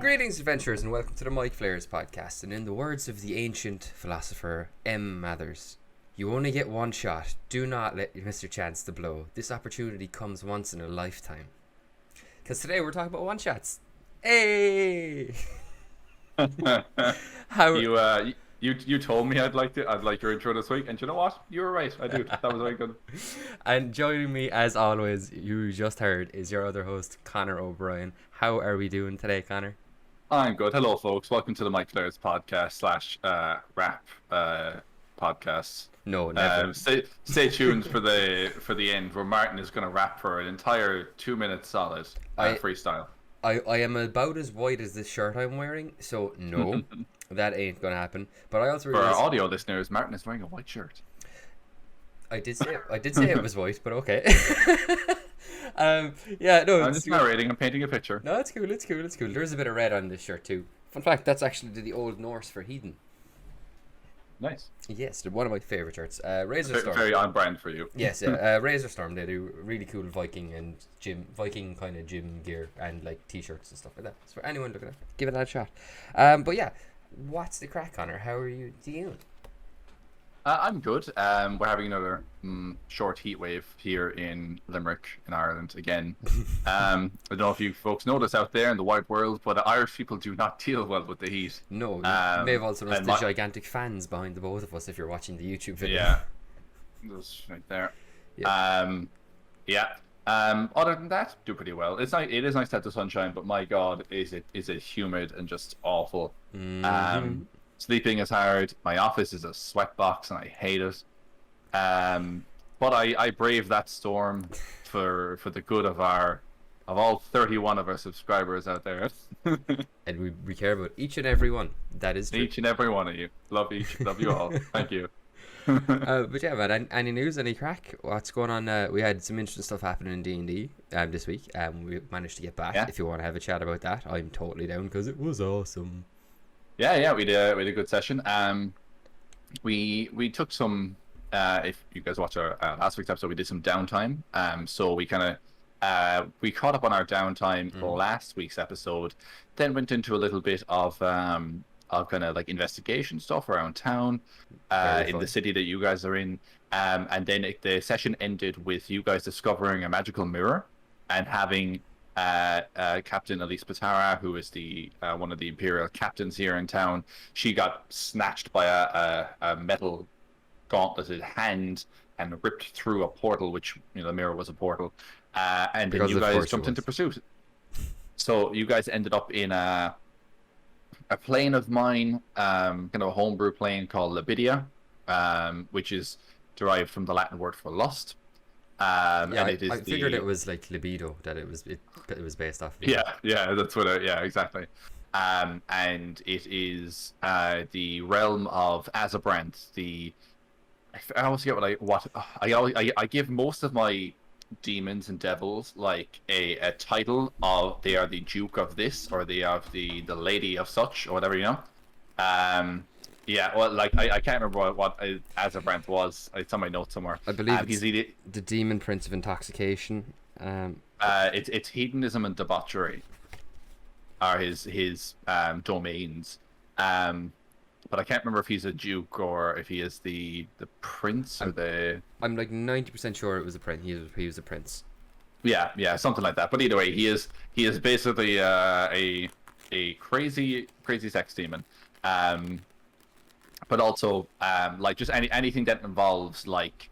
Greetings, adventurers, and welcome to the MicFlayers Podcast. And in the words of the ancient philosopher M. Mathers, you only get one shot. Do not let you miss your chance to blow. This opportunity comes once in a lifetime. Because today we're talking about one-shots. Hey! You told me I'd like your intro this week, and you know what? You were right. I do. That was very good. And joining me, as always, you just heard, is your other host, Conor O'Brien. How are we doing today, Conor? I'm good. Hello, folks. Welcome to the MicFlayers Podcast / rap podcast. No, never. Stay tuned for the end, where Martin is going to rap for an entire 2 minutes solid freestyle. I am about as white as this shirt I'm wearing, so no, that ain't gonna happen. But I also realized, for our audio listeners, Martin is wearing a white shirt. I did say it was white, but okay. Yeah, no. I'm just narrating. I'm painting a picture. No, it's cool. There's a bit of red on this shirt too. Fun fact: that's actually the Old Norse for heathen. Nice. Yes, they're one of my favorite shirts. Razor Storm. Very on brand for you. Yes, yeah. Razor Storm. They do really cool Viking kind of gym gear and like t-shirts and stuff like that. So for anyone looking at it, give it a shot. But yeah, what's the crack, Conor? How are you doing? I'm good. We're having another short heat wave here in Limerick, in Ireland, again. I don't know if you folks know this out there in the wide world, but Irish people do not deal well with the heat. No, you may have also noticed the gigantic fans behind the both of us if you're watching the YouTube video. Yeah, that's right there. Yeah. Other than that, do pretty well. It is nice to have the sunshine, but my God, is it humid and just awful. Mm-hmm. Sleeping is hard. My office is a sweatbox, and I hate it. But I brave that storm for the good of all 31 of our subscribers out there. And we care about each and every one. That is true. Each and every one of you. Love you all. Thank you. But yeah, man. Any news? Any crack? What's going on? We had some interesting stuff happening in D&D this week. We managed to get back. Yeah. If you want to have a chat about that, I'm totally down because it was awesome. Yeah, we did a good session. We took some. If you guys watch our last week's episode, we did some downtime. So we kind of we caught up on our downtime last week's episode. Then went into a little bit of kind of like investigation stuff around town, in the city that you guys are in. And then the session ended with you guys discovering a magical mirror and having Captain Elise Patara, who is the one of the Imperial captains here in town. She got snatched by a metal gauntleted hand and ripped through a portal, which the mirror was a portal, and then you guys jumped into pursuit. So you guys ended up in a plane of mine, kind of a homebrew plane called Labidia, which is derived from the Latin word for lust. And I figured it was like libido, that it was based off. Yeah, that's what. Exactly. And it is the realm of Azabranth. I always forget I give most of my demons and devils like a title of they are the Duke of this, or they are the Lady of such, or whatever, Yeah, well, like I can't remember what Azabranth was. It's on my notes somewhere. I believe it's the Demon Prince of Intoxication. It's hedonism and debauchery are his domains. But I can't remember if he's a duke or if he is the prince or the. I'm like 90% sure it was a prince. He was a prince. Yeah, something like that. But either way, he is basically a crazy sex demon. But also, like just anything that involves like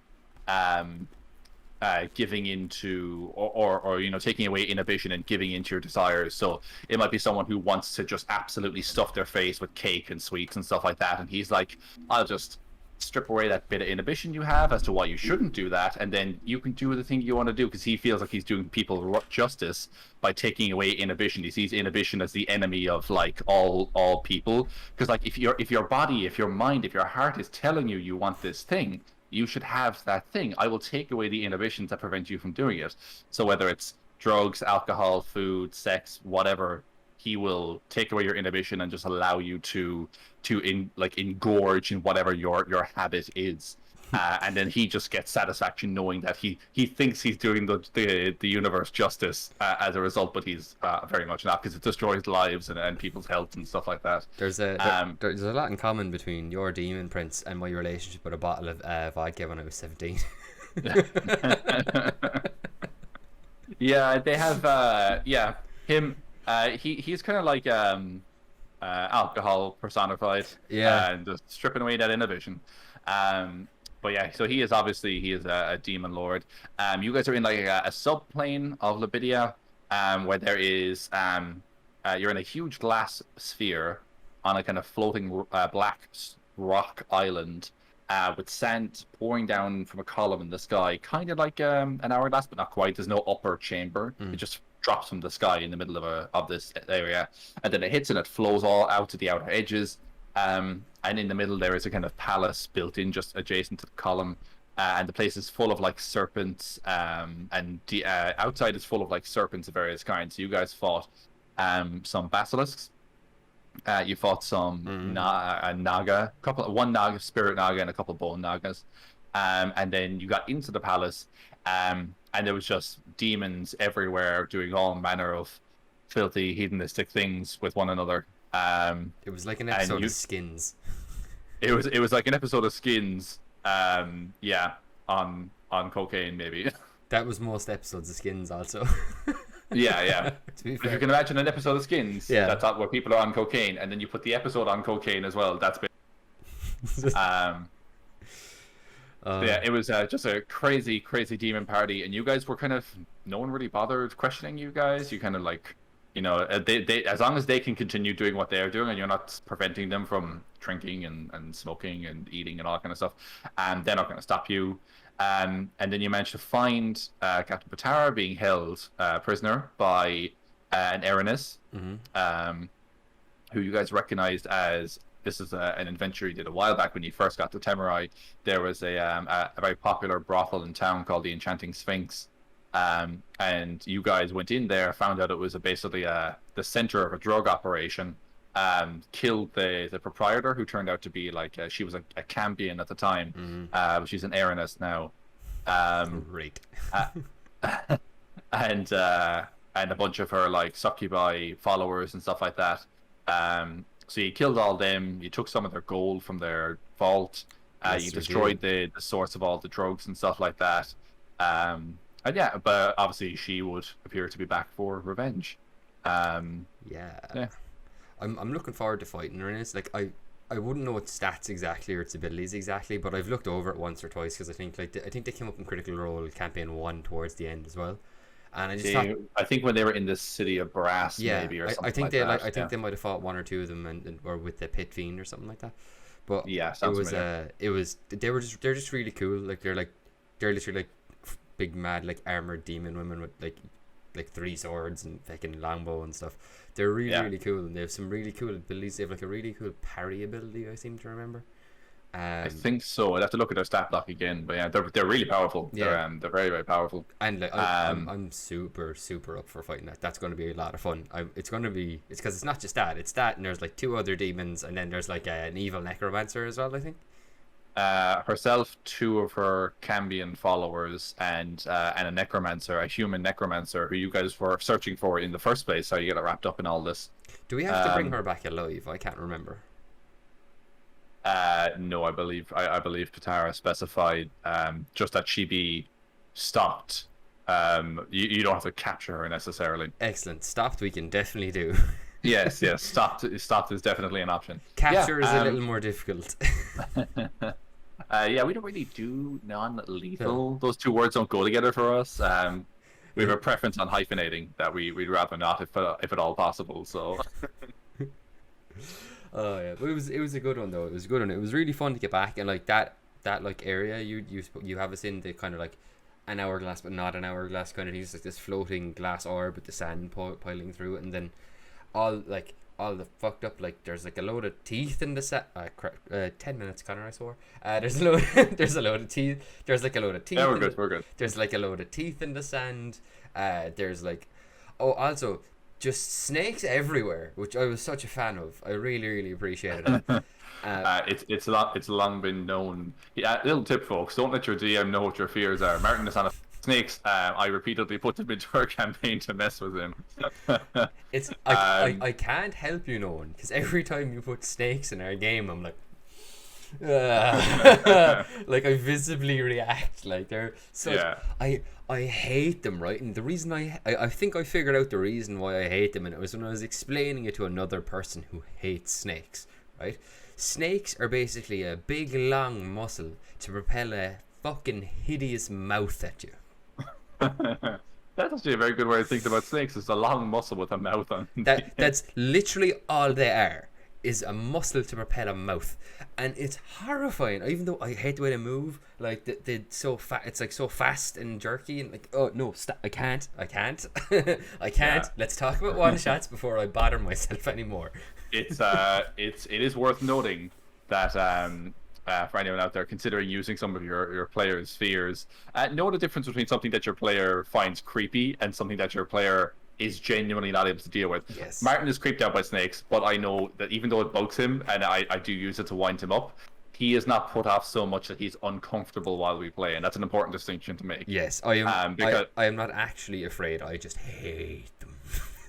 giving into or taking away inhibition and giving into your desires. So it might be someone who wants to just absolutely stuff their face with cake and sweets and stuff like that, and he's like, I'll just strip away that bit of inhibition you have as to why you shouldn't do that, and then you can do the thing you want to do, because he feels like he's doing people justice by taking away inhibition. He sees inhibition as the enemy of like all people, because like if your body, if your mind, if your heart is telling you want this thing, you should have that thing. I will take away the inhibitions that prevent you from doing it. So whether it's drugs, alcohol, food, sex, whatever, he will take away your inhibition and just allow you to engorge in whatever your habit is. And then he just gets satisfaction knowing that he thinks he's doing the universe justice as a result, but he's very much not, because it destroys lives and people's health and stuff like that. There's a lot in common between your demon prince and my relationship with a bottle of vodka when I was 17. Yeah, they have him. He's kind of like alcohol personified. Yeah. And just stripping away that inhibition. But yeah, so he is a demon lord. You guys are in like a subplane of Labidia, where there is you're in a huge glass sphere on a kind of floating black rock island, with sand pouring down from a column in the sky, kind of like an hourglass, but not quite. There's no upper chamber. It just drops from the sky in the middle of this area, and then it hits and it flows all out to the outer edges. And in the middle there is a kind of palace built in just adjacent to the column, and the place is full of like serpents, and the outside is full of like serpents of various kinds. So you guys fought some basilisks. You fought some naga, one naga, spirit naga, and a couple bone nagas, and then you got into the palace, and there was just demons everywhere doing all manner of filthy, hedonistic things with one another. It was like an episode of Skins. It was like an episode of Skins. On cocaine maybe. That was most episodes of Skins also. Yeah. To be If fair. you can imagine an episode of Skins, Yeah. that's where people are on cocaine, and then you put the episode on cocaine as well. That's big. Yeah, it was just a crazy demon party, and you guys were kind of, no one really bothered questioning you guys. You kind of like, they as long as they can continue doing what they're doing and you're not preventing them from drinking and smoking and eating and all that kind of stuff, and they're not going to stop you. And then you managed to find Captain Patara being held prisoner by an Erinus, who you guys recognized as, this is an adventure you did a while back when you first got to Temerai. There was a very popular brothel in town called the Enchanting Sphinx. And you guys went in there, found out it was basically the center of a drug operation, killed the proprietor, who turned out to be like, she was a Cambion at the time, but she's an Erinus now. Great. And a bunch of her like succubi followers and stuff like that. So you killed all them, you took some of their gold from their vault, Yes, you we destroyed the source of all the drugs and stuff like that. And yeah, but obviously she would appear to be back for revenge. Yeah. I'm looking forward to fighting her in this. Like I wouldn't know its stats exactly or its abilities exactly, but I've looked over it once or twice, because I think they came up in Critical Role campaign 1 towards the end as well. And I just thought, I think when they were in the city of Brass, maybe, or something I think like they that. I think they might have fought one or two of them, and or with the Pit Fiend or something like that. But Yeah, it sounds was familiar. they're just really cool. They're literally like big mad like armored demon women with like 3 swords and fucking longbow and stuff. They're really cool, and they have some really cool abilities. They have like a really cool parry ability, I seem to remember. I think so. I'd have to look at their stat block again, but yeah, they're really powerful. Yeah. They're very, very powerful. And like I'm super up for fighting that. That's going to be a lot of fun. It's because it's not just that. It's that, and there's like 2 other demons, and then there's like an evil necromancer as well, I think. Herself, 2 of her Cambion followers, and a necromancer, a human necromancer, who you guys were searching for in the first place. How you get wrapped up in all this? Do we have to bring her back alive? I can't remember. No, I believe Patara specified just that she be stopped. You don't have to capture her necessarily. Excellent. Stopped we can definitely do. Yes. Stopped is definitely an option. Capture is a little more difficult. Yeah, we don't really do non-lethal. Those 2 words don't go together for us. We have a preference on hyphenating that we'd rather not, if at all possible. So. Oh yeah, but it was a good one though. It was a good one. It was really fun to get back, and like that like area you have us in, the kind of like an hourglass but not an hourglass kind of thing. It's like this floating glass orb with the sand piling through it, and then all the fucked up, like there's like a load of teeth in the 10 minutes, Conor, I swore. There's a load of teeth. There's like a load of teeth. Yeah, we're good. There's like a load of teeth in the sand. There's like, oh, also, just snakes everywhere, which I was such a fan of. I really, really appreciated it. It's long been known. Yeah, little tip, folks: don't let your DM know what your fears are. Martin is on a snakes. I repeatedly put them into our campaign to mess with him. I can't help you, Nolan, because every time you put snakes in our game, I'm like, like I visibly react. Like they're so. Yeah. I hate them, right? And the reason I think I figured out the reason why I hate them, and it was when I was explaining it to another person who hates snakes, right? Snakes are basically a big long muscle to propel a fucking hideous mouth at you. That's actually a very good way of thinking about snakes. It's a long muscle with a mouth on. That's literally all they are, is a muscle to propel a mouth, and it's horrifying. Even though I hate the way they move, like they're so fat. It's like so fast and jerky, and like, oh no, stop! I can't. I can't. Yeah. Let's talk about one shots before I bother myself anymore. It is worth noting that for anyone out there considering using some of your players' fears, know the difference between something that your player finds creepy and something that your player is genuinely not able to deal with. Yes. Martin is creeped out by snakes, but I know that even though it bugs him, and I do use it to wind him up, he is not put off so much that he's uncomfortable while we play, and that's an important distinction to make. Yes, I am. Because I am not actually afraid. I just hate them.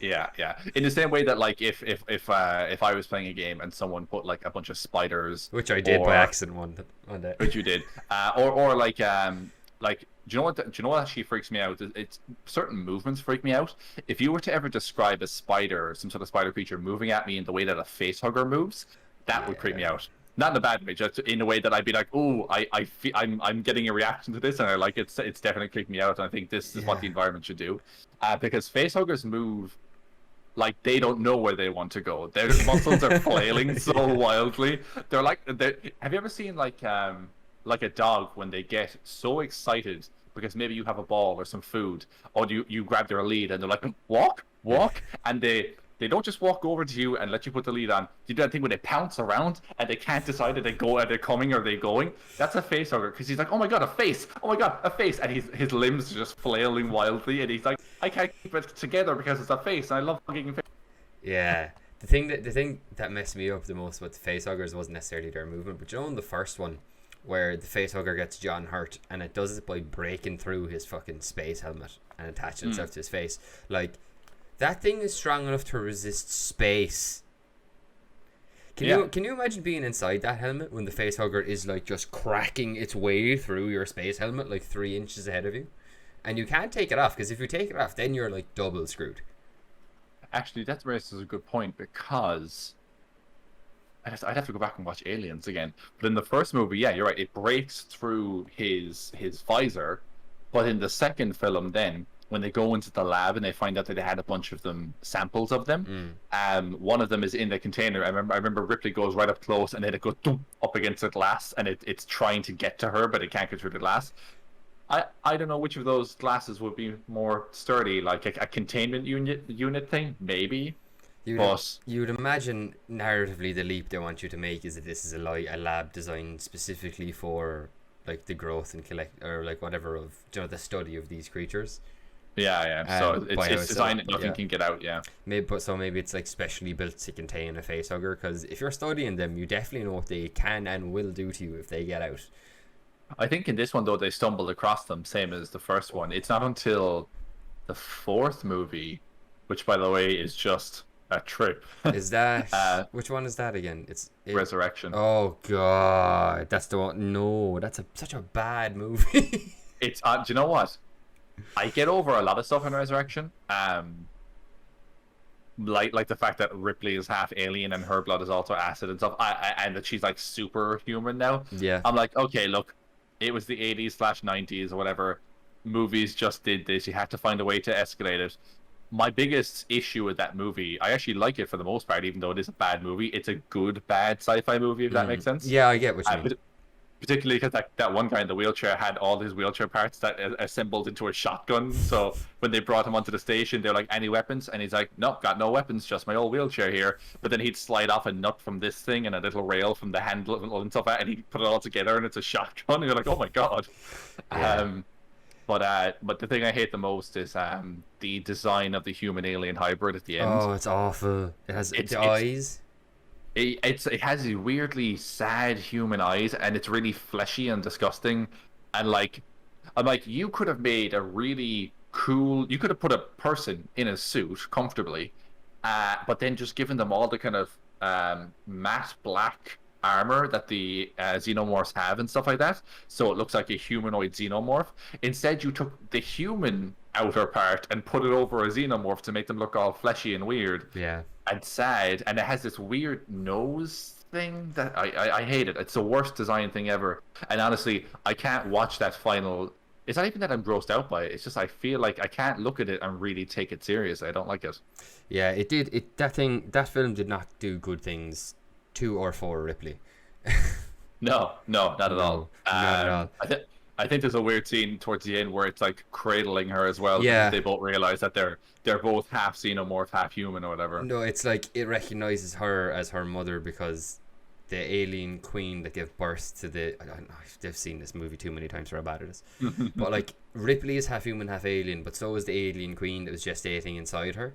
Yeah. In the same way that, like, if I was playing a game and someone put like a bunch of spiders, which I did by accident one day. which you did, or like do you know what? Do you know what actually freaks me out? It's certain movements freak me out. If you were to ever describe a spider, some sort of spider creature moving at me in the way that a face hugger moves, that would creep me out. Not in a bad way, just in a way that I'd be like, oh, I'm getting a reaction to this, and I like it's definitely creeping me out. And I think this is what the environment should do, because face huggers move like they don't know where they want to go. Their muscles are flailing so wildly. Have you ever seen like a dog when they get so excited because maybe you have a ball or some food, or you grab their lead and they're like, walk, and they don't just walk over to you and let you put the lead on. You do that thing where they pounce around and they can't decide if they go, are they coming or are they going? That's a face hugger, because he's like, oh my god, a face! Oh my god, a face! And his limbs are just flailing wildly, and he's like, I can't keep it together because it's a face, and I love hugging a face. Yeah. The thing that messed me up the most with the face huggers wasn't necessarily their movement, but you know in the first one, where the face hugger gets John hurt, and it does it by breaking through his fucking space helmet and attaching itself to his face. Like, that thing is strong enough to resist space. Can you imagine being inside that helmet when the face hugger is like just cracking its way through your space helmet like 3 inches ahead of you, and you can't take it off, because if you take it off, then you're like double screwed. Actually, that raises a good point, because I'd have to go back and watch Aliens again. But in the first movie, yeah, you're right. It breaks through his visor. But in the second film, then when they go into the lab and they find out that they had a bunch of samples of them, one of them is in the container. I remember Ripley goes right up close, and then it goes up against the glass, and it's trying to get to her, but it can't get through the glass. I don't know which of those glasses would be more sturdy, like a containment unit thing, maybe. You'd imagine narratively the leap they want you to make is that this is a lab designed specifically for like the growth and or like whatever of the study of these creatures. Yeah. So it's designed that nothing can get out. Yeah. Maybe it's like specially built to contain a face hugger, because if you're studying them, you definitely know what they can and will do to you if they get out. I think in this one though they stumbled across them, same as the first one. It's not until the fourth movie, which by the way is just a trip. Is that which one is that again? It's Resurrection. Oh god, that's the one. No, that's such a bad movie. It's do you know what? I get over a lot of stuff in Resurrection. Like the fact that Ripley is half alien and her blood is also acid and stuff. And that she's like superhuman now. Yeah. I'm like, okay, look, it was the 80s/90s or whatever. Movies just did this. You had to find a way to escalate it. My biggest issue with that movie, I actually like it for the most part, even though it is a bad movie. It's a good, bad sci-fi movie, if that makes sense. Yeah, I get what you mean. Particularly because that one guy in the wheelchair had all his wheelchair parts that assembled into a shotgun. So when they brought him onto the station, they're like, any weapons? And he's like, nope, got no weapons, just my old wheelchair here. But then he'd slide off a nut from this thing and a little rail from the handle and stuff, and he'd put it all together, and it's a shotgun. And you're like, oh my god. Yeah. But the thing I hate the most is the design of the human alien hybrid at the end. Oh, it's awful. It has It's the it's eyes. it has these weirdly sad human eyes, and it's really fleshy and disgusting. And like, I'm like, you could have made a really cool. You could have put a person in a suit comfortably, but then just given them all the kind of matte black armor that the xenomorphs have and stuff like that, so it looks like a humanoid xenomorph. Instead, you took the human outer part and put it over a xenomorph to make them look all fleshy and weird Yeah. and sad, and it has this weird nose thing that I hate it. It's the worst design thing ever. And honestly, I can't watch that final. It's not even that I'm grossed out by it. It's just I feel like I can't look at it and really take it seriously. I don't like it. Yeah, it did. That film did not do good things to or for Ripley. No, not at all. Not at all. I think there's a weird scene towards the end where it's like cradling her as well. Yeah. Because they both realize that they're both half xenomorph, half human or whatever. No, it's like it recognizes her as her mother because the alien queen that gave birth to the. I don't know if they've seen this movie too many times for how bad it is. But like Ripley is half human, half alien, but so is the alien queen that was gestating inside her.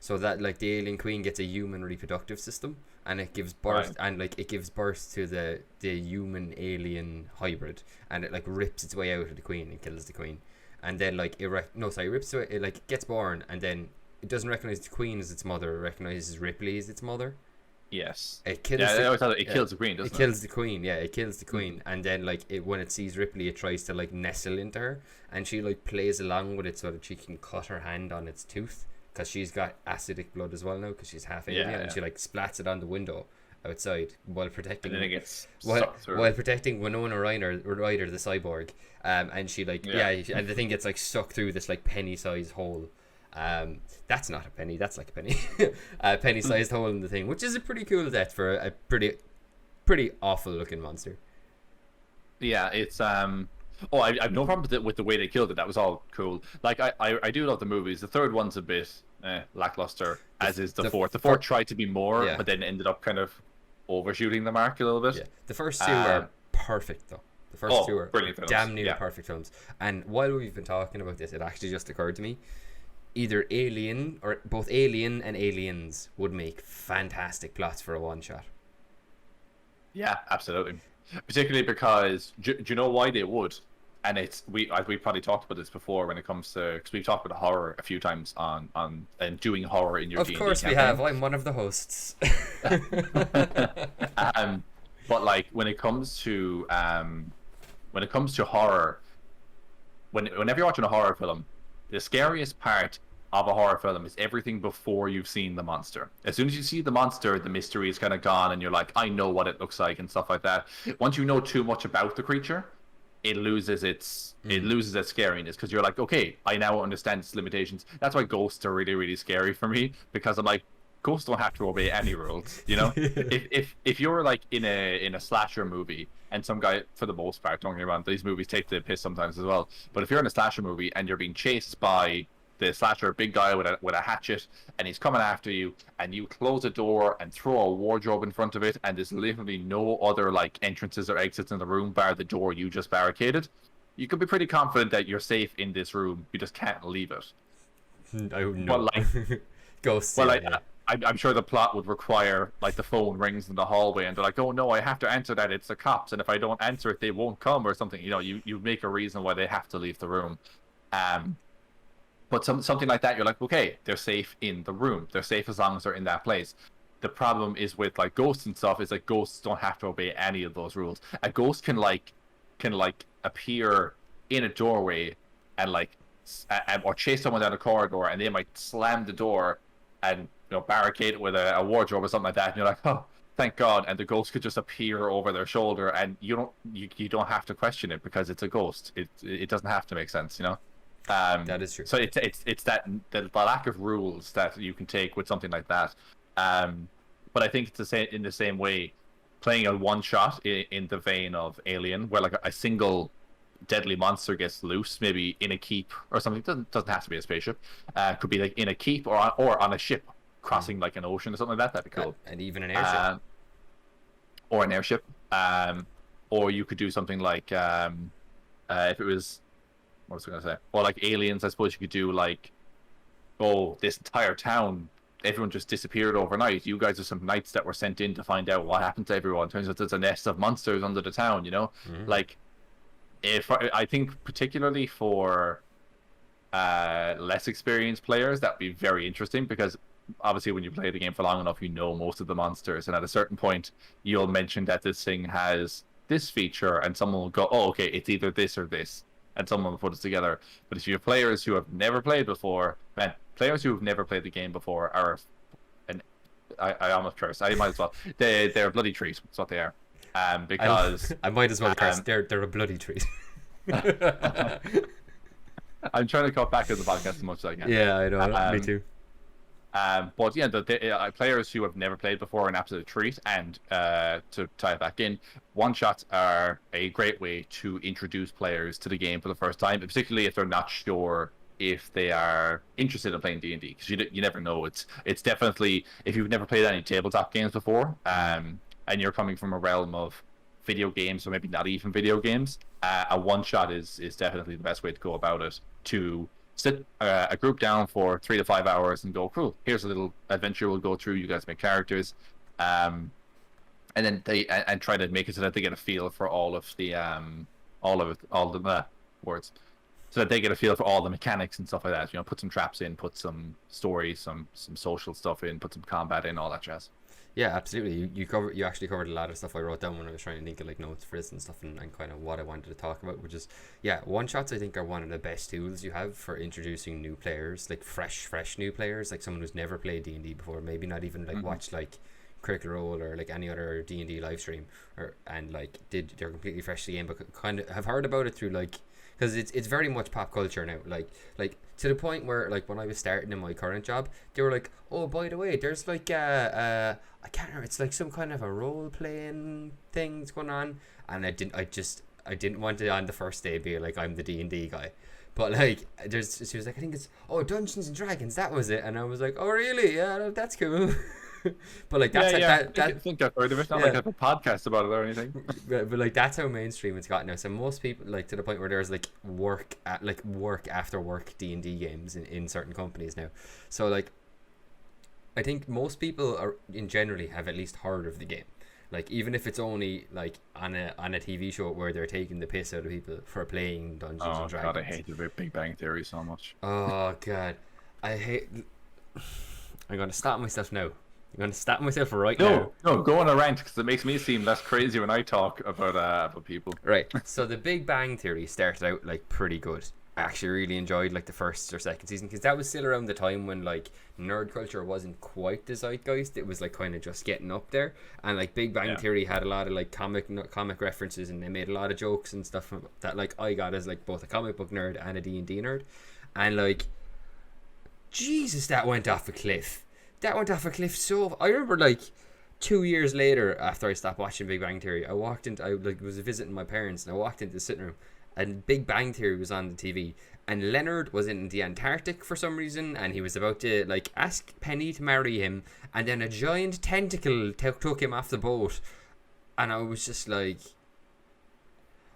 So that like the alien queen gets a human reproductive system, and it gives birth, and like it gives birth to the human alien hybrid, and it like rips its way out of the queen and kills the queen, and then like it rips away, it like gets born, and then it doesn't recognize the queen as its mother, it recognizes Ripley as its mother. Yes. It kills. Yeah, I always thought it kills the queen, doesn't it? It kills the queen. Yeah, it kills the queen, and then like when it sees Ripley, it tries to like nestle into her, and she like plays along with it so that she can cut her hand on its tooth. Because she's got acidic blood as well now, because she's half alien, and she like splats it on the window outside while protecting. And then it gets while protecting Winona Ryder, the cyborg, and she like and the thing gets like stuck through this like penny-sized hole. That's not a penny, that's like a penny, a penny-sized hole in the thing, which is a pretty cool death for a pretty awful looking monster. Yeah, it's Oh, I've no problem with the way they killed it. That was all cool. Like I do love the movies. The third one's a bit lackluster, as is the fourth. The fourth tried to be more, but then ended up kind of overshooting the mark a little bit. Yeah, the first two are perfect though. The first two are brilliant damn near perfect films. And while we've been talking about this, it actually just occurred to me: either Alien or both Alien and Aliens would make fantastic plots for a one shot. Yeah, absolutely. Particularly because do you know why they would? And it's we probably talked about this before when it comes to, because we've talked about horror a few times on and doing horror in your D&D Of course campaign. we have. I'm one of the hosts. But like when it comes to horror, whenever you're watching a horror film, the scariest part of a horror film is everything before you've seen the monster. As soon as you see the monster, the mystery is kind of gone, and you're like, I know what it looks like and stuff like that. Once you know too much about the creature, it loses its scariness, because you're like, okay, I now understand its limitations. That's why ghosts are really, really scary for me, because I'm like, ghosts don't have to obey any rules, you know. if you're like in a slasher movie, and some guy, for the most part, don't get me wrong, these movies take the piss sometimes as well, but if you're in a slasher movie and you're being chased by the slasher, big guy with a hatchet, and he's coming after you, and you close a door and throw a wardrobe in front of it, and there's literally no other like entrances or exits in the room bar the door you just barricaded, you could be pretty confident that you're safe in this room. You just can't leave it. No. But like ghosts. Well, I'm sure the plot would require like the phone rings in the hallway, and they're like, oh no, I have to answer that, it's the cops, and if I don't answer it, they won't come or something. You know, you make a reason why they have to leave the room. But something like that, you're like, okay, they're safe in the room. They're safe as long as they're in that place. The problem is with like ghosts and stuff is like ghosts don't have to obey any of those rules. A ghost can appear in a doorway and like or chase someone down a corridor, and they might slam the door and barricade it with a wardrobe or something like that. And you're like, oh, thank God. And the ghost could just appear over their shoulder, and you don't have to question it because it's a ghost. It doesn't have to make sense, you know. That is true. So it's that the lack of rules that you can take with something like that. But I think it's in the same way, playing a one shot in the vein of Alien, where like a single deadly monster gets loose, maybe in a keep or something. Doesn't have to be a spaceship. Could be like in a keep or on a ship crossing like an ocean or something like that. That'd be cool. And even an airship. Or an airship. Or you could do something like if it was what was I gonna say? Or like Aliens, I suppose you could do like, oh, this entire town, everyone just disappeared overnight. You guys are some knights that were sent in to find out what happened to everyone. Turns out there's a nest of monsters under the town. Like, if I think particularly for less experienced players, that'd be very interesting, because obviously when you play the game for long enough, you know most of the monsters, and at a certain point you'll mention that this thing has this feature, and someone will go, oh, okay, it's either this or this, and someone will put it together. But if you have players who have never played before, man, players who have never played the game before are, and I almost cursed, I might as well, they're a bloody treat. That's what they are. Because I might as well curse. They're a bloody treat. I'm trying to cut back in the podcast as much as I can. Yeah, I know. Me too. But yeah, the players who have never played before are an absolute treat. And to tie it back in, one-shots are a great way to introduce players to the game for the first time, particularly if they're not sure if they are interested in playing D&D, because you never know. It's definitely, if you've never played any tabletop games before, and you're coming from a realm of video games, or maybe not even video games, a one-shot is definitely the best way to go about it, to sit a group down for 3 to 5 hours and go, cool, here's a little adventure we'll go through, you guys make characters, and then and try to make it so that they get a feel for all the words, so that they get a feel for all the mechanics and stuff like that. Put some traps in, put some story, some social stuff in, put some combat in, all that jazz. Yeah, absolutely. You actually covered a lot of stuff I wrote down when I was trying to think of like notes for this and stuff, and kind of what I wanted to talk about, which is, yeah, one-shots I think are one of the best tools you have for introducing new players, like fresh new players, like someone who's never played D&D before, maybe not even like watched like Critical Role or like any other D&D live stream, and like they're completely fresh to the game, but kind of have heard about it through like, because it's very much pop culture now, like to the point where like when I was starting in my current job, they were like, oh, by the way, there's like I can't remember, it's like some kind of a role playing thing that's going on, and I didn't want to on the first day be like, I'm the D&D guy, but like she was like, I think it's Dungeons and Dragons, that was it, and I was like, oh really, yeah, that's cool. But like that's I think I've heard of it. Not like I have a podcast about it or anything. But like that's how mainstream it's got now. So most people, like, to the point where there's like work after work D&D games in certain companies now. So like I think most people are in generally have at least heard of the game. Like even if it's only like on a TV show where they're taking the piss out of people for playing Dungeons and Dragons. God, I hate the Big Bang Theory so much. Oh god, I'm gonna stop myself now. I'm going to stop myself right now. No, go on a rant, because it makes me seem less crazy when I talk about people. Right. So the Big Bang Theory started out like pretty good. I actually really enjoyed like the first or second season, because that was still around the time when like nerd culture wasn't quite the zeitgeist. It was like kind of just getting up there, and like Big Bang Theory had a lot of like comic references, and they made a lot of jokes and stuff that like I got as like both a comic book nerd and a D&D nerd, and like Jesus, that went off a cliff. So I remember like 2 years later, after I stopped watching Big Bang Theory, I was visiting my parents, and I walked into the sitting room, and Big Bang Theory was on the TV, and Leonard was in the Antarctic for some reason, and he was about to like ask Penny to marry him, and then a giant tentacle took him off the boat, and I was just like,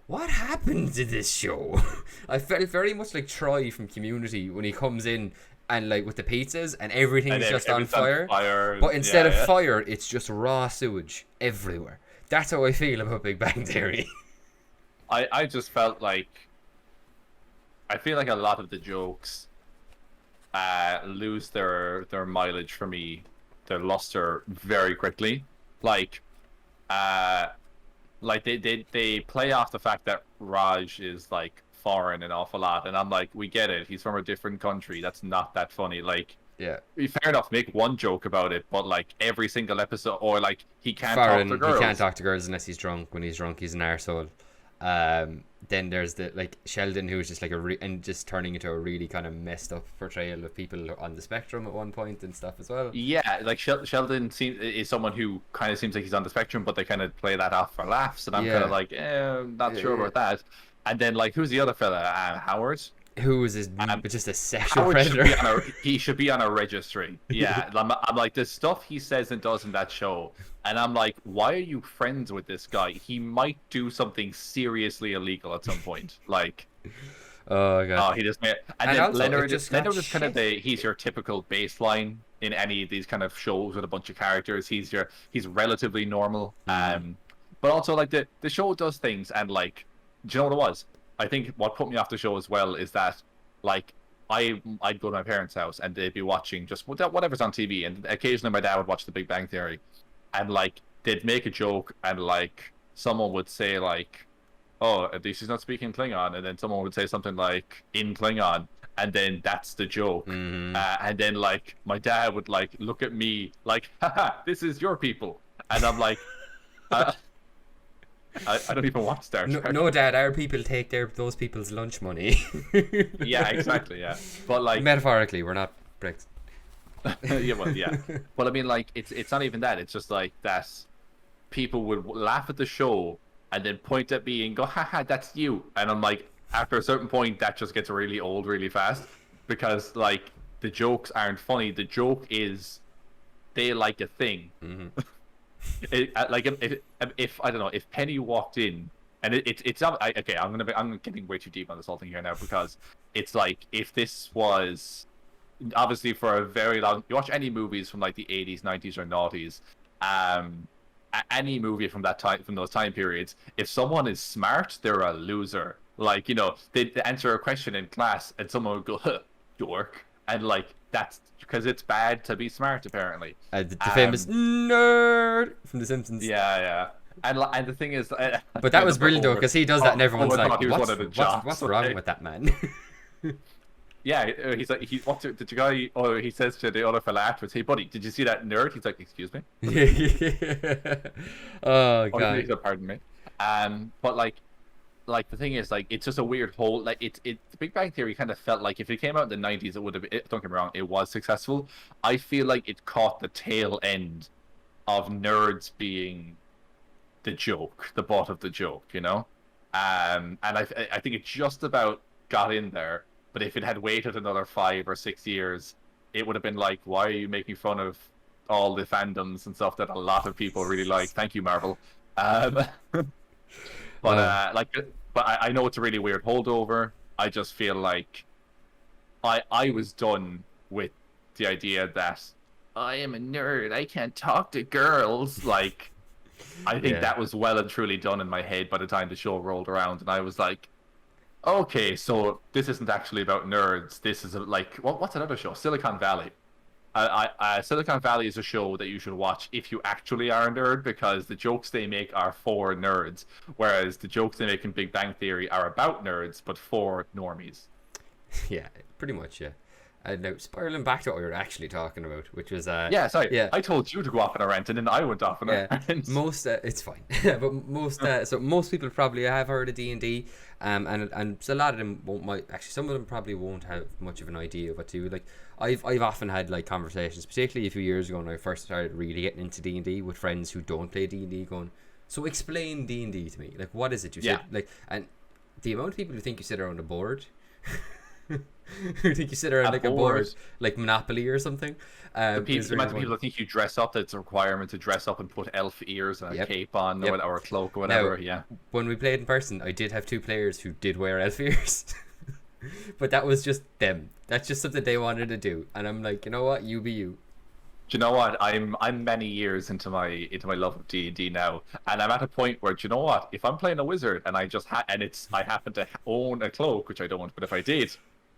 what happened to this show? I felt very much like Troy from Community when he comes in and like with the pizzas and everything's just on fire. But instead of fire, it's just raw sewage everywhere. That's how I feel about Big Bang Theory. I just felt like, I feel like a lot of the jokes lose their mileage for me, their luster very quickly. Like they play off the fact that Raj is like foreign an awful lot, and I'm like, we get it, he's from a different country, that's not that funny. Like, yeah, fair enough, make one joke about it, but like every single episode, or like he can't talk to girls. He can't talk to girls unless he's drunk. When he's drunk, he's an arsehole. Then there's the like Sheldon, who's just like and just turning into a really kind of messed up portrayal of people on the spectrum at one point and stuff as well. Yeah, like Sheldon is someone who kind of seems like he's on the spectrum, but they kind of play that off for laughs, and I'm kind of like, not sure about that. And then like, who's the other fella? Howard. Who is just a sexual predator. He should be on a registry. Yeah, I'm like, the stuff he says and does in that show, and I'm like, why are you friends with this guy? He might do something seriously illegal at some point. Like, Oh god. Oh, he just made, and And then also, it just got Leonard is kind of shit. he's your typical baseline in any of these kind of shows with a bunch of characters. He's relatively normal. But also like the show does things, and like, do you know what it was? I think what put me off the show as well is that like I'd go to my parents' house and they'd be watching just whatever's on TV, and occasionally my dad would watch The Big Bang Theory, and like they'd make a joke, and like someone would say like, oh, at least he's not speaking Klingon, and then someone would say something like in Klingon, and then that's the joke. And then like my dad would like look at me like, haha, this is your people, and I'm like, I don't even watch Star No, Trek. no, Dad, our people take those people's lunch money. Yeah, exactly. Yeah, but like Metaphorically, we're not bricks. yeah, well, yeah. But I mean, like, it's not even that. It's just like that. People would laugh at the show and then point at me and go, haha, that's you. And I'm like, after a certain point, that just gets really old really fast, because like the jokes aren't funny. The joke is they like a thing. Like if I don't know, if Penny walked in, and it's not okay. I'm getting way too deep on this whole thing here now, because it's like, if this was obviously for a very long, you watch any movies from like the 80s, 90s, or noughties, any movie from that time, from those time periods, if someone is smart, they're a loser. Like, you know, they answer a question in class and someone would go, huh, dork, and like that's because it's bad to be smart, apparently. The famous nerd from The Simpsons. Yeah. And the thing is, but that was brilliant though, because he does that, and everyone's like, what's what's wrong with that man? Yeah, he's like, what's it, did you guy? Oh, he says to the other fella afterwards, "Hey, buddy, did you see that nerd?" He's like, "Excuse me." Oh god. He said, "Pardon me." But like the thing is, like, it's just a weird whole, like, the Big Bang Theory kind of felt like if it came out in the 90s, it would have. Don't get me wrong, it was successful. I feel like it caught the tail end of nerds being the joke, the butt of the joke, you know. And I think it just about got in there. But if it had waited another 5 or 6 years, it would have been like, why are you making fun of all the fandoms and stuff that a lot of people really like? Thank you, Marvel. But I know it's a really weird holdover. I just feel like I was done with the idea that I am a nerd, I can't talk to girls. Like, I think that was well and truly done in my head by the time the show rolled around, and I was like, okay, so this isn't actually about nerds. This is like, what's another show? Silicon Valley. Silicon Valley is a show that you should watch if you actually are a nerd, because the jokes they make are for nerds, whereas the jokes they make in Big Bang Theory are about nerds but for normies. Yeah, pretty much, yeah. Now, spiraling back to what we were actually talking about, which was sorry, I told you to go off on a rant, and then I went off on a rant. Most it's fine, but most people probably have heard of D&D, and so a lot of them some of them probably won't have much of an idea of what to do. Like, I've often had like conversations, particularly a few years ago when I first started really getting into D&D, with friends who don't play D&D, going, so explain D&D to me. Like, what is it? You said, like, and the amount of people who think you sit around a board. Who think you sit around like a board, like Monopoly or something. The people that think you dress up, that's a requirement to dress up and put elf ears and a cape on, or a cloak or whatever. Now, when we played in person, I did have 2 players who did wear elf ears. But that was just them. That's just something they wanted to do, and I'm like, you know what, you be you. Do you know what? I'm many years into my love of D&D now, and I'm at a point where, do you know what? If I'm playing a wizard and I just I happen to own a cloak, which I don't, but if I did,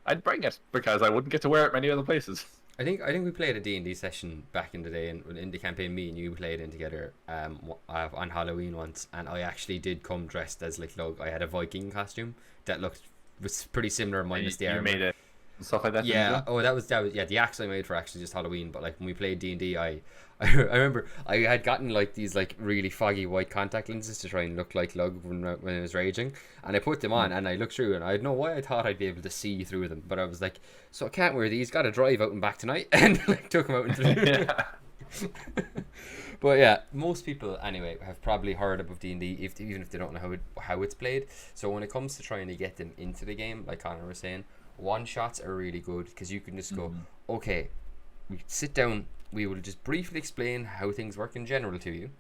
I'd bring it, because I wouldn't get to wear it many other places. I think we played a D&D session back in the day, and in the campaign me and you played in together on Halloween once, and I actually did come dressed as like Lug. I had a Viking costume that was pretty similar, minus the armor. You made it and stuff like that. Yeah. Oh, that was the axe I made for actually just Halloween. But like when we played D&D, I remember I had gotten like these like really foggy white contact lenses to try and look like Lug when I was raging, and I put them on and I looked through, and I don't know why I thought I'd be able to see through them, but I was like, so I can't wear these, gotta drive out and back tonight, and like took them out into the But yeah, most people anyway have probably heard of D&D, even if they don't know how it's played. So when it comes to trying to get them into the game, like Conor was saying, one shots are really good, because you can just go, okay, we sit down, we will just briefly explain how things work in general to you,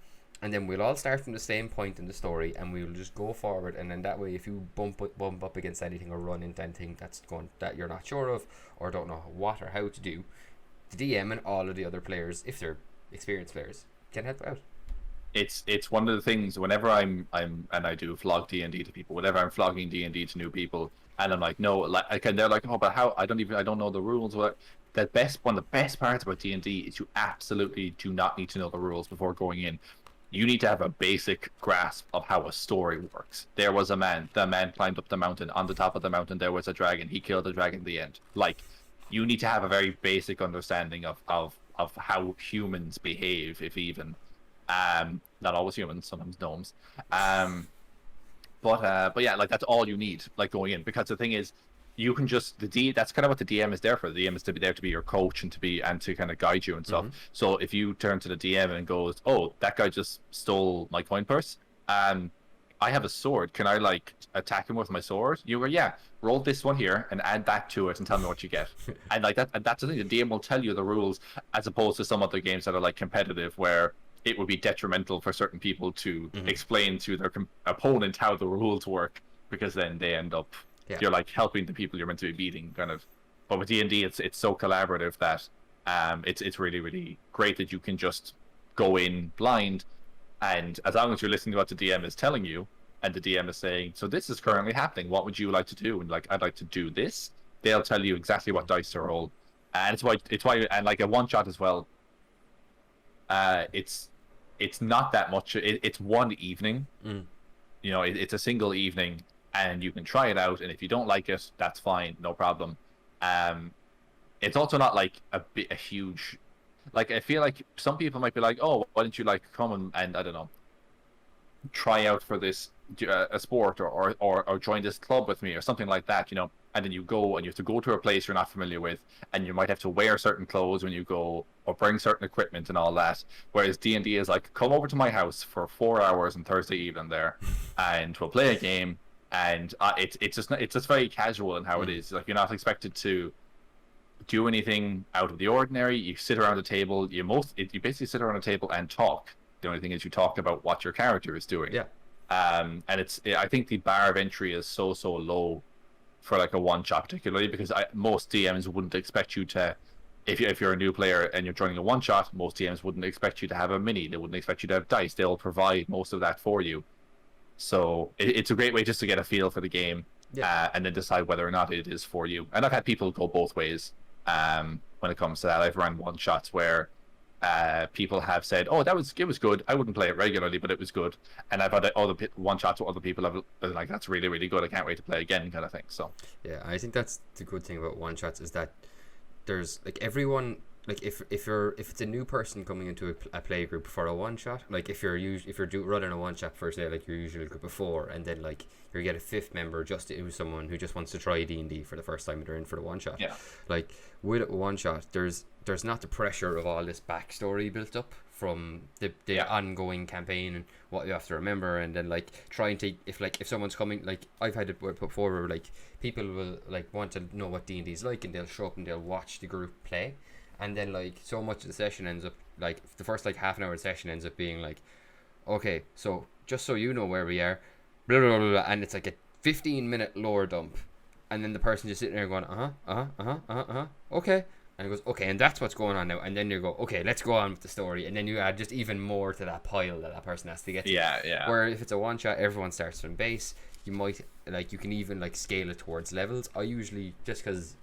and then we'll all start from the same point in the story, and we'll just go forward. And then that way, if you bump up against anything or run into anything that you're not sure of or don't know what or how to do, the DM and all of the other players, if they're experienced players, can help out. It's one of the things whenever I'm and I do flog D&D to people, whenever I'm flogging D&D to new people, and I'm like, no, like, and they're like, oh, but how? I don't know the rules. One of the best parts about D&D is you absolutely do not need to know the rules before going in. You need to have a basic grasp of how a story works. There was a man. The man climbed up the mountain. On the top of the mountain, there was a dragon. He killed the dragon at the end. Like, you need to have a very basic understanding of how humans behave, if even. Not always humans, sometimes gnomes. But yeah, like, that's all you need, like, going in, because the thing is, you can just that's kind of what the DM is there for. The DM is to be there to be your coach and to kind of guide you and stuff. Mm-hmm. So if you turn to the DM and goes, oh, that guy just stole my coin purse, I have a sword, can I like attack him with my sword? You go, yeah, roll this one here and add that to it and tell me what you get. And like that, and that's the thing, the DM will tell you the rules, as opposed to some other games that are like competitive, where it would be detrimental for certain people to explain to their opponent how the rules work, because then they end up, you're like helping the people you're meant to be beating, kind of. But with D&D, it's so collaborative that it's really, really great that you can just go in blind, and as long as you're listening to what the DM is telling you, and the DM is saying, so this is currently happening, what would you like to do? And like, I'd like to do this. They'll tell you exactly what dice to roll, and it's why, and like a one shot as well. It's not that much. It's one evening. You know, it's a single evening, and you can try it out. And if you don't like it, that's fine, no problem. It's also not like a huge. Like, I feel like some people might be like, oh, why don't you like come and I don't know, try out for this a sport or join this club with me or something like that, you know. And then you go and you have to go to a place you're not familiar with, and you might have to wear certain clothes when you go, or bring certain equipment and all that. Whereas D&D is like, come over to my house for 4 hours on Thursday evening there, and we'll play a game. And it's just very casual in how it is. Like, you're not expected to do anything out of the ordinary. You sit around a table. You basically sit around a table and talk. The only thing is you talk about what your character is doing. Yeah. And I think the bar of entry is so low for like a one shot, particularly because most DMs wouldn't expect you to, if you're a new player and you're joining a one shot, most DMs wouldn't expect you to have a mini. They wouldn't expect you to have dice. They'll provide most of that for you. So it's a great way just to get a feel for the game, and then decide whether or not it is for you. And I've had people go both ways when it comes to that. I've run one shots where people have said, oh, it was good. I wouldn't play it regularly, but it was good. And I've had other one shots where other people have been like, that's really, really good. I can't wait to play again, kind of thing. So yeah, I think that's the good thing about one shots, is that there's like everyone, like if it's a new person coming into a play group for a one shot, like if you're running a one shot first day, like you're usually group of 4, and then like you get a 5th member, just who's someone who just wants to try D&D for the first time, and they're in for the one shot. Yeah. Like with a one shot, there's not the pressure of all this backstory built up from the ongoing campaign and what you have to remember, and then like trying to, if someone's coming, like I've had it put forward where like people will like want to know what D&D is like, and they'll show up and they'll watch the group play, and then like so much of the session ends up, like the first like half an hour of the session ends up being like, okay, so just so you know where we are, blah blah blah, blah, and it's like a 15-minute lore dump, and then the person just sitting there going okay. And it goes, okay, and that's what's going on now. And then you go, okay, let's go on with the story. And then you add just even more to that pile that person has to get to. Yeah. Where if it's a one shot, everyone starts from base. You might, like, you can even, like, scale it towards levels. I usually, just because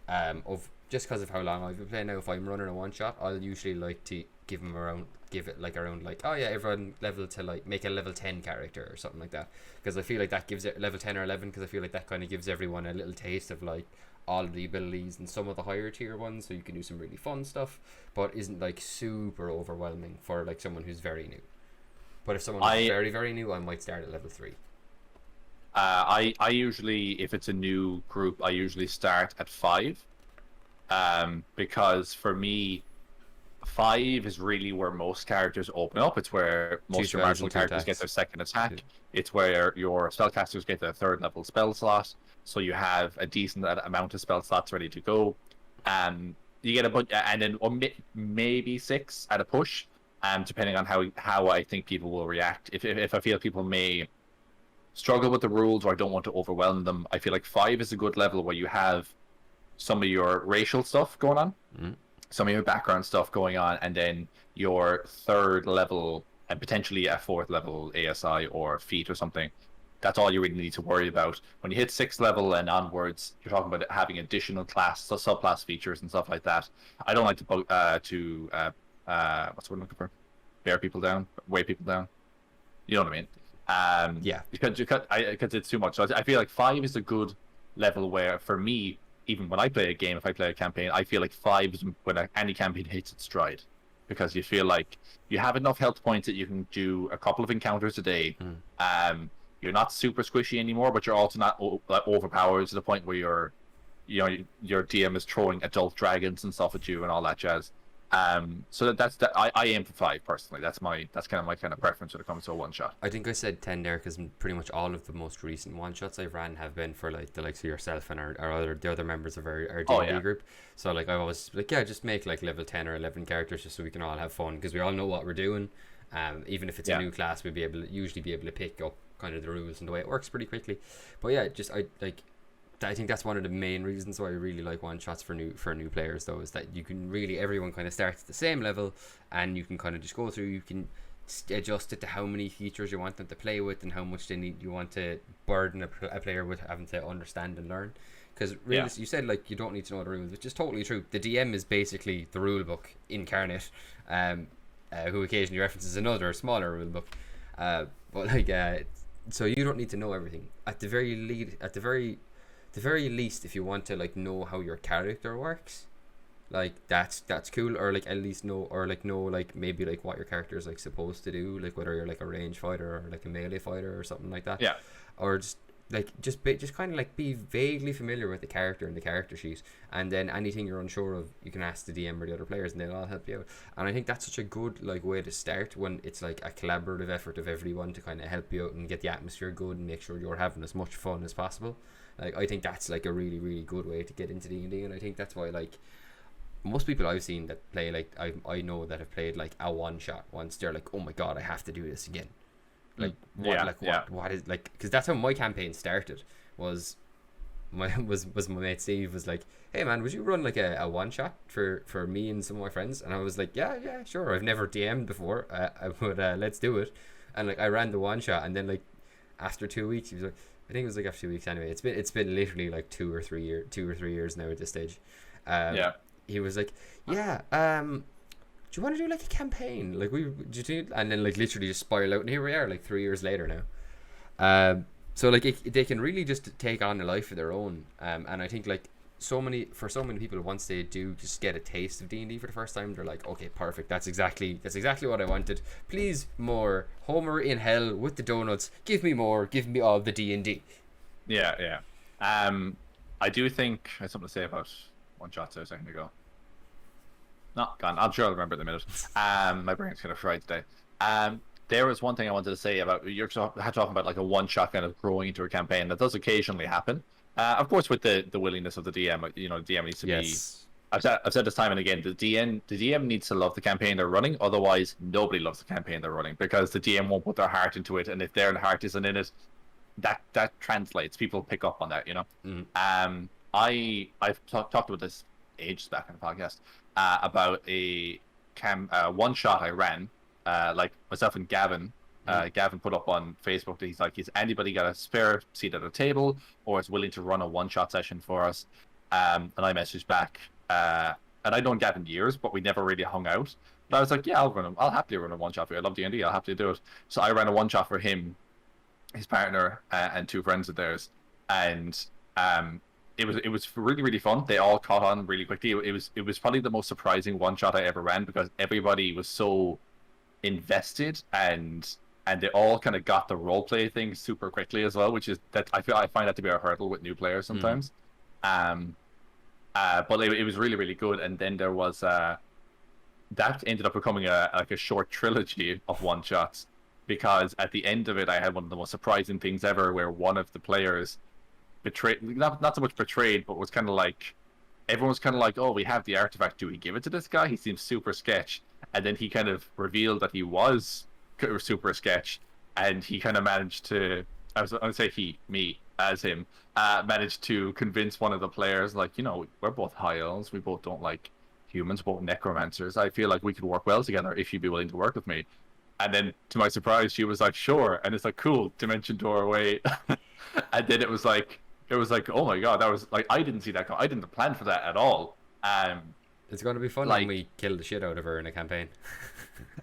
of how long I've been playing now, if I'm running a one shot, I'll usually like to give it like around, like, oh yeah, everyone level to, like, make a level 10 character or something like that. Because I feel like that gives it level 10 or 11, because I feel like that kind of gives everyone a little taste of, like, all of the abilities and some of the higher tier ones, so you can do some really fun stuff, but isn't like super overwhelming for like someone who's very new. But if someone is very, very new, I might start at level 3. I usually, if it's a new group, I usually start at 5, because for me 5 is really where most characters open up. It's where most of your marginal characters get their second attack. Yeah. It's where your spellcasters get their 3rd level spell slot. So you have a decent amount of spell slots ready to go. You get a bunch, and then maybe 6 at a push. depending on how I think people will react. If I feel people may struggle with the rules or I don't want to overwhelm them, I feel like 5 is a good level where you have some of your racial stuff going on, some of your background stuff going on, and then your 3rd level and potentially a 4th level ASI or feat or something. That's all you really need to worry about. When you hit 6th level and onwards, you're talking about having additional subclass features and stuff like that. I don't like to what's the word I'm looking for? Bear people down, weigh people down. You know what I mean? Yeah. Because it's too much. So I feel like 5 is a good level where, for me, even when I play a game, if I play a campaign, I feel like 5 is when any campaign hits its stride. Because you feel like you have enough health points that you can do a couple of encounters a day. You're not super squishy anymore, but you're also not overpowered to the point where your DM is throwing adult dragons and stuff at you and all that jazz. So that's I aim for 5 personally. That's kind of my kind of preference when it comes to a one shot. I think I said 10 there because pretty much all of the most recent one shots I've ran have been for like the likes of yourself and the other members of our D&D group. So like I always like just make like level 10 or 11 characters just so we can all have fun because we all know what we're doing. Even if it's a new class, we'll usually be able to pick up kind of the rules and the way it works pretty quickly. But yeah, I think that's one of the main reasons why I really like one shots for new players though, is that you can really, everyone kind of starts at the same level and you can kind of just go through, you can adjust it to how many features you want them to play with and how much you want to burden a player with having to understand and learn. Because really, you said like you don't need to know the rules, which is totally true. The DM is basically the rule book incarnate, who occasionally references another smaller rule book, but like so you don't need to know everything. At the very least, if you want to like know how your character works, like that's cool, or like at least know like maybe like what your character is like supposed to do, like whether you're like a range fighter or like a melee fighter or something like that. Yeah. Or just kind of like be vaguely familiar with the character and the character sheet, and then anything you're unsure of, you can ask the DM or the other players, and they'll all help you out. And I think that's such a good like way to start when it's like a collaborative effort of everyone to kind of help you out and get the atmosphere good and make sure you're having as much fun as possible. Like I think that's like a really, really good way to get into D&D, and I think that's why like most people I've seen that play like I know that have played like a one shot once, they're like, oh my god, I have to do this again. Like what is like, because that's how my campaign started. Was my mate Steve was like, hey man, would you run like a one shot for me and some of my friends? And I was like, yeah sure, I've never DM'd before, but let's do it. And like I ran the one shot, and then like after 2 weeks he was like, I think it was like after 2 weeks anyway, it's been literally like 2 or 3 years now at this stage. He was like, do you want to do like a campaign? Like and then like literally just spiral out, and here we are like 3 years later now. So like they can really just take on a life of their own. And I think like so many people, once they do just get a taste of D&D for the first time, they're like, okay, perfect, that's exactly what I wanted. Please, more Homer in hell with the donuts. Give me more. Give me all the D&D. Yeah. I do think I have something to say about one shots a second ago. No, gone. I'm sure I'll remember in a minute. My brain's kind of fried today. There was one thing I wanted to say about you're talking about like a one shot kind of growing into a campaign. That does occasionally happen. Of course, with the willingness of the DM, the DM needs to be. I've said this time and again. The DM needs to love the campaign they're running. Otherwise, nobody loves the campaign they're running, because the DM won't put their heart into it, and if their heart isn't in it, that translates. People pick up on that, I've talked about this ages back in the podcast about a one shot I ran, like myself and Gavin. Gavin put up on Facebook that he's like, is anybody got a spare seat at a table or is willing to run a one shot session for us? And I messaged back, and I'd known Gavin years, but we never really hung out. But I was like, yeah, I'll happily run a one shot for you. I love D&D. I'll happily do it. So I ran a one shot for him, his partner, and 2 friends of theirs, and it was really, really fun. They all caught on really quickly. It was probably the most surprising one shot I ever ran, because everybody was so invested, and they all kind of got the role play thing super quickly as well, which is that I find that to be a hurdle with new players sometimes. But it was really, really good. And then there was that ended up becoming a short trilogy of one shots, because at the end of it I had one of the most surprising things ever, where one of the players betrayed, not so much betrayed, but was kind of like, everyone was kind of like, oh, we have the artifact, do we give it to this guy? He seems super sketch. and then he kind of revealed that he was super sketch, and he kind of managed to, I would say me as him, managed to convince one of the players, like, we're both high elves, we both don't like humans, both necromancers. I feel like we could work well together if you'd be willing to work with me. And then, to my surprise, she was like, sure. And it's like, cool, dimension door away. And then it was like, oh my god, that was like, I didn't see that. I didn't plan for that at all. It's going to be fun when we kill the shit out of her in a campaign.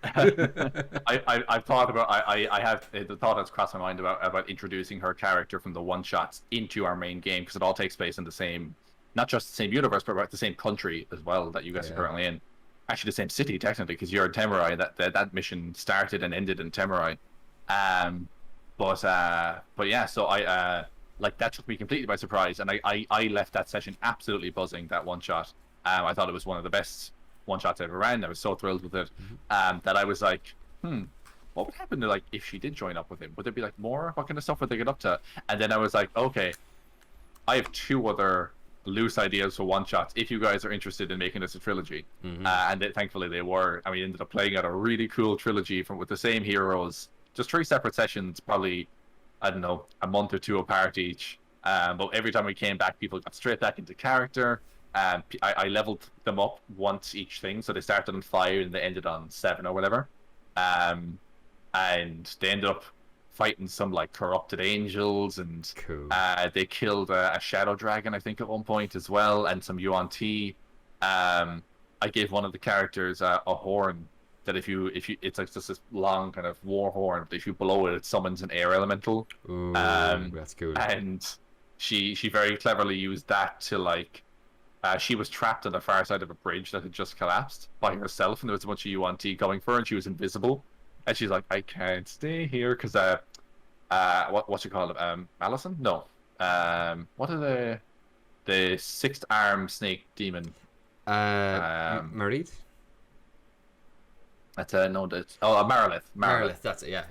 I've thought about, I have the thought that's crossed my mind about introducing her character from the one shots into our main game, because it all takes place in the same, not just the same universe, but the same country as well that you guys are currently in. Actually, the same city technically, because you're in Temurai. That mission started and ended in Temurai. But yeah, so I like, that took me completely by surprise, and I left that session absolutely buzzing. That one shot, I thought it was one of the best one shots I ever ran. I was so thrilled with it, that I was like, what would happen to, like, if she did join up with him? Would there be like more? What kind of stuff would they get up to? And then I was like, okay, I have 2 other loose ideas for one shots if you guys are interested in making this a trilogy. And thankfully they were, and we ended up playing out a really cool trilogy with the same heroes, just 3 separate sessions, probably, I don't know, a month or 2 apart each. But every time we came back, people got straight back into character. I leveled them up once each thing, so they started on 5 and they ended on 7 or whatever. And they ended up fighting some like corrupted angels, and cool. They killed a shadow dragon, I think, at one point as well, and some yuan. I gave one of the characters a horn that if you it's like just this long kind of war horn, but if you blow it, it summons an air elemental. Ooh, that's cool. And she very cleverly used that to, like, she was trapped on the far side of a bridge that had just collapsed by herself, and there was a bunch of yuan going for her, and she was invisible. And she's like, I can't stay here because what's it called? Allison? No. What are the 6th arm snake demon? Marit? That's no. That's a Marilith. Marilith. That's it. Yeah.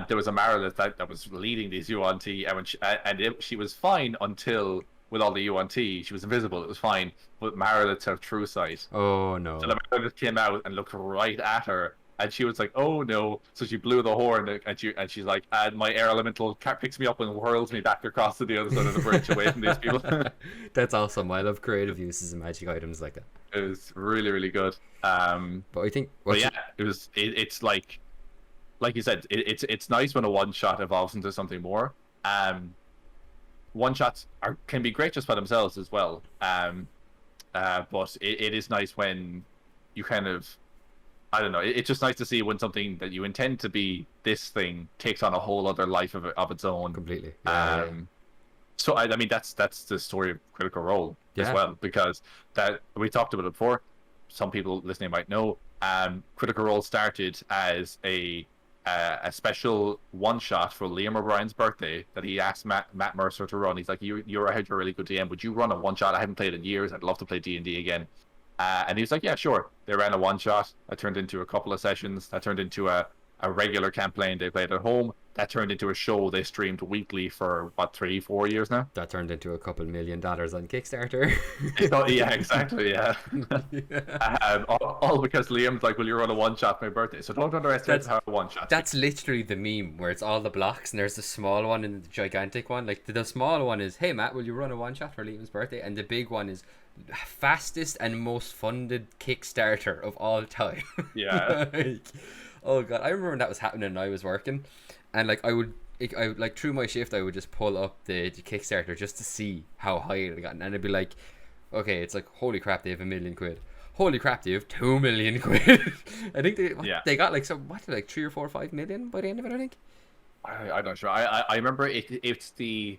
There was a Marilith that was leading these yuan, and she was fine until, with all the yuan, she was invisible. It was fine, but Marilith had true sight. Oh no! So the Marilith came out and looked right at her. And she was like, "Oh no!" So she blew the horn, and she's like, "And my air elemental picks me up and whirls me back across to the other side of the bridge, away from these people." That's awesome. I love creative uses of magic items like that. It was really, really good. But I think, it was. It's like you said, it's nice when a one shot evolves into something more. One shots can be great just by themselves as well. But it is nice when you kind of, I don't know. It's just nice to see when something that you intend to be this thing takes on a whole other life of its own. Completely. So I mean, that's the story of Critical Role as well, because that we talked about it before. Some people listening might know. Critical Role started as a special one shot for Liam O'Brien's birthday that he asked Matt Mercer to run. He's like, you're a really good DM. Would you run a one shot? I haven't played in years. I'd love to play D&D again. And he was like, yeah, sure. They ran a one shot. That turned into a couple of sessions. That turned into a regular campaign they played at home. That turned into a show they streamed weekly for, 3-4 years now? That turned into a couple $1 million on Kickstarter. Yeah, exactly, yeah. All because Liam's like, will you run a one-shot for my birthday? So don't underestimate how a one-shot. That's literally the meme, where it's all the blocks, and there's the small one and the gigantic one. Like, the small one is, hey, Matt, will you run a one-shot for Liam's birthday? And the big one is, fastest and most funded Kickstarter of all time. Yeah. Like, oh god, I remember when that was happening and I was working, and like I would like through my shift I would just pull up the Kickstarter just to see how high it had gotten, and it'd be like, okay, it's like, holy crap, they have £1 million. Holy crap, they have £2 million. I think they got like 3 or 4 or 5 million by the end of it, I think. I'm not sure. I remember it's the,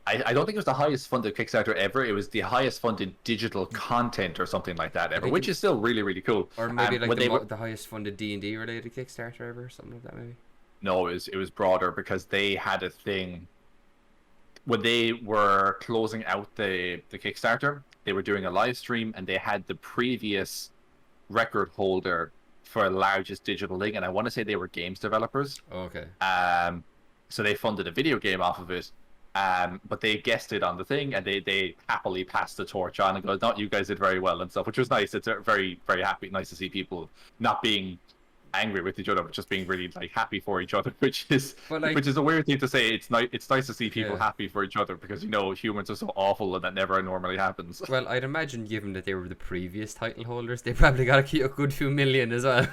I don't think it was the highest funded Kickstarter ever. It was the highest funded digital content or something like that ever, which is still really, really cool. Or maybe the highest funded D&D related Kickstarter ever, something like that maybe. No, it was broader, because they had a thing when they were closing out the Kickstarter. They were doing a live stream, and they had the previous record holder for largest digital thing, and I want to say they were games developers. Okay. So they funded a video game off of it. But they guessed it on the thing, and they happily passed the torch on and go, "No, you guys did very well," and stuff, which was nice. It's very, very happy, nice to see people not being angry with each other, but just being really like happy for each other, which is a weird thing to say. It's nice to see people happy for each other, because humans are so awful and that never normally happens. Well, I'd imagine, given that they were the previous title holders, they probably got a good few million as well.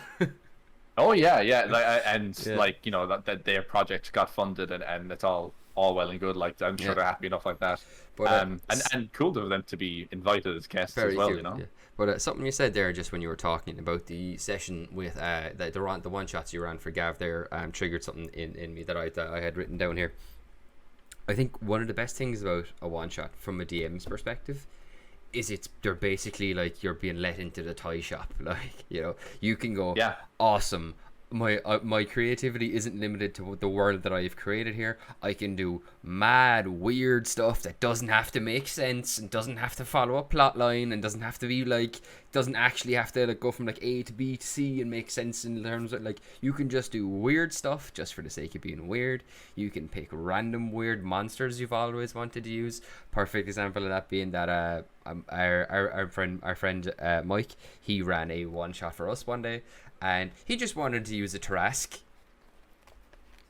Oh yeah, like that their project got funded, and it's all well and good. Like, I'm sure they're happy enough like that. But and cool of them to be invited as guests as well. Cool, yeah. But something you said there just when you were talking about the session with the one shots you ran for Gav there triggered something in me that I had written down here. I think one of the best things about a one shot from a DM's perspective is they're basically like you're being let into the toy shop. Like, you can go, awesome. My creativity isn't limited to the world that I've created here. I can do mad, weird stuff that doesn't have to make sense and doesn't have to follow a plot line and doesn't have to be doesn't actually have to go from A to B to C and make sense in terms of you can just do weird stuff just for the sake of being weird. You can pick random weird monsters you've always wanted to use. Perfect example of that being that our friend Mike, he ran a one shot for us one day. And he just wanted to use a Tarrasque.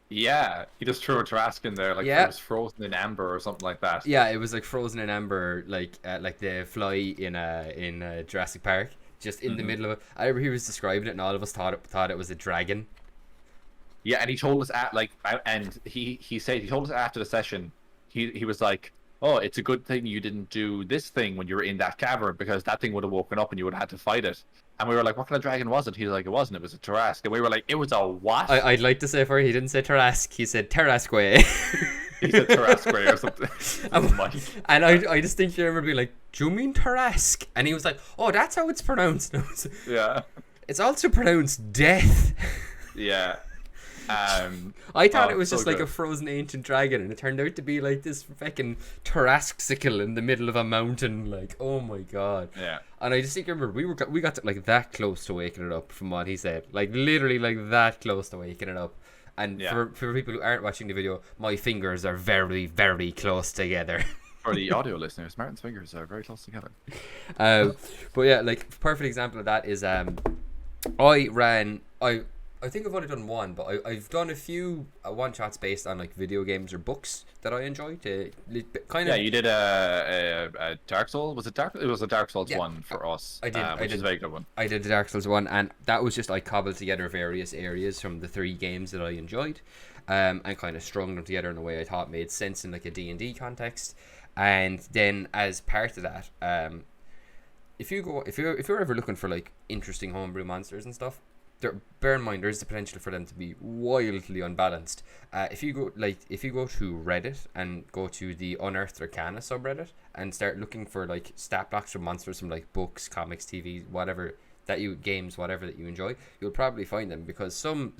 Yeah, he just threw a Tarrasque in there, it was frozen in amber or something like that. Yeah, it was frozen in amber, like the fly in Jurassic Park, just in the middle of it. I remember he was describing it, and all of us thought it was a dragon. Yeah, and he told us he told us after the session, he was like, "Oh, it's a good thing you didn't do this thing when you were in that cavern, because that thing would have woken up and you would have had to fight it." And we were like, "What kind of dragon was it?" He was like, "It wasn't. It was a Tarrasque." And we were like, "It was a what?" I'd like to say he didn't say Tarrasque. He said Tarrasque. He said Tarrasque or something. And I distinctly remember being like, "Do you mean Tarrasque?" And he was like, "Oh, that's how it's pronounced." Yeah. It's also pronounced death. Yeah. I thought it was just a frozen ancient dragon, and it turned out to be this fucking Tarrasque in the middle of a mountain. Oh my god! Yeah. And I just think I remember we got to, that close to waking it up from what he said, literally that close to waking it up. And for people who aren't watching the video, my fingers are very, very close together. For the audio listeners, Martin's fingers are very close together. But yeah, perfect example of that is I think I've only done one, but I've done a few one-shots based on video games or books that I enjoy. Yeah, you did a Dark Souls. Was it Dark? It was a Dark Souls one for us. I did. Which is a very good one. I did the Dark Souls one, and that was just I cobbled together various areas from the 3 games that I enjoyed, and kind of strung them together in a way I thought made sense in a D&D context. And then as part of that, if you're ever looking for interesting homebrew monsters and stuff, bear in mind there's the potential for them to be wildly unbalanced. If you go to Reddit and go to the Unearthed Arcana subreddit and start looking for stat blocks from monsters from books, comics, TV, whatever that you enjoy, you'll probably find them, because some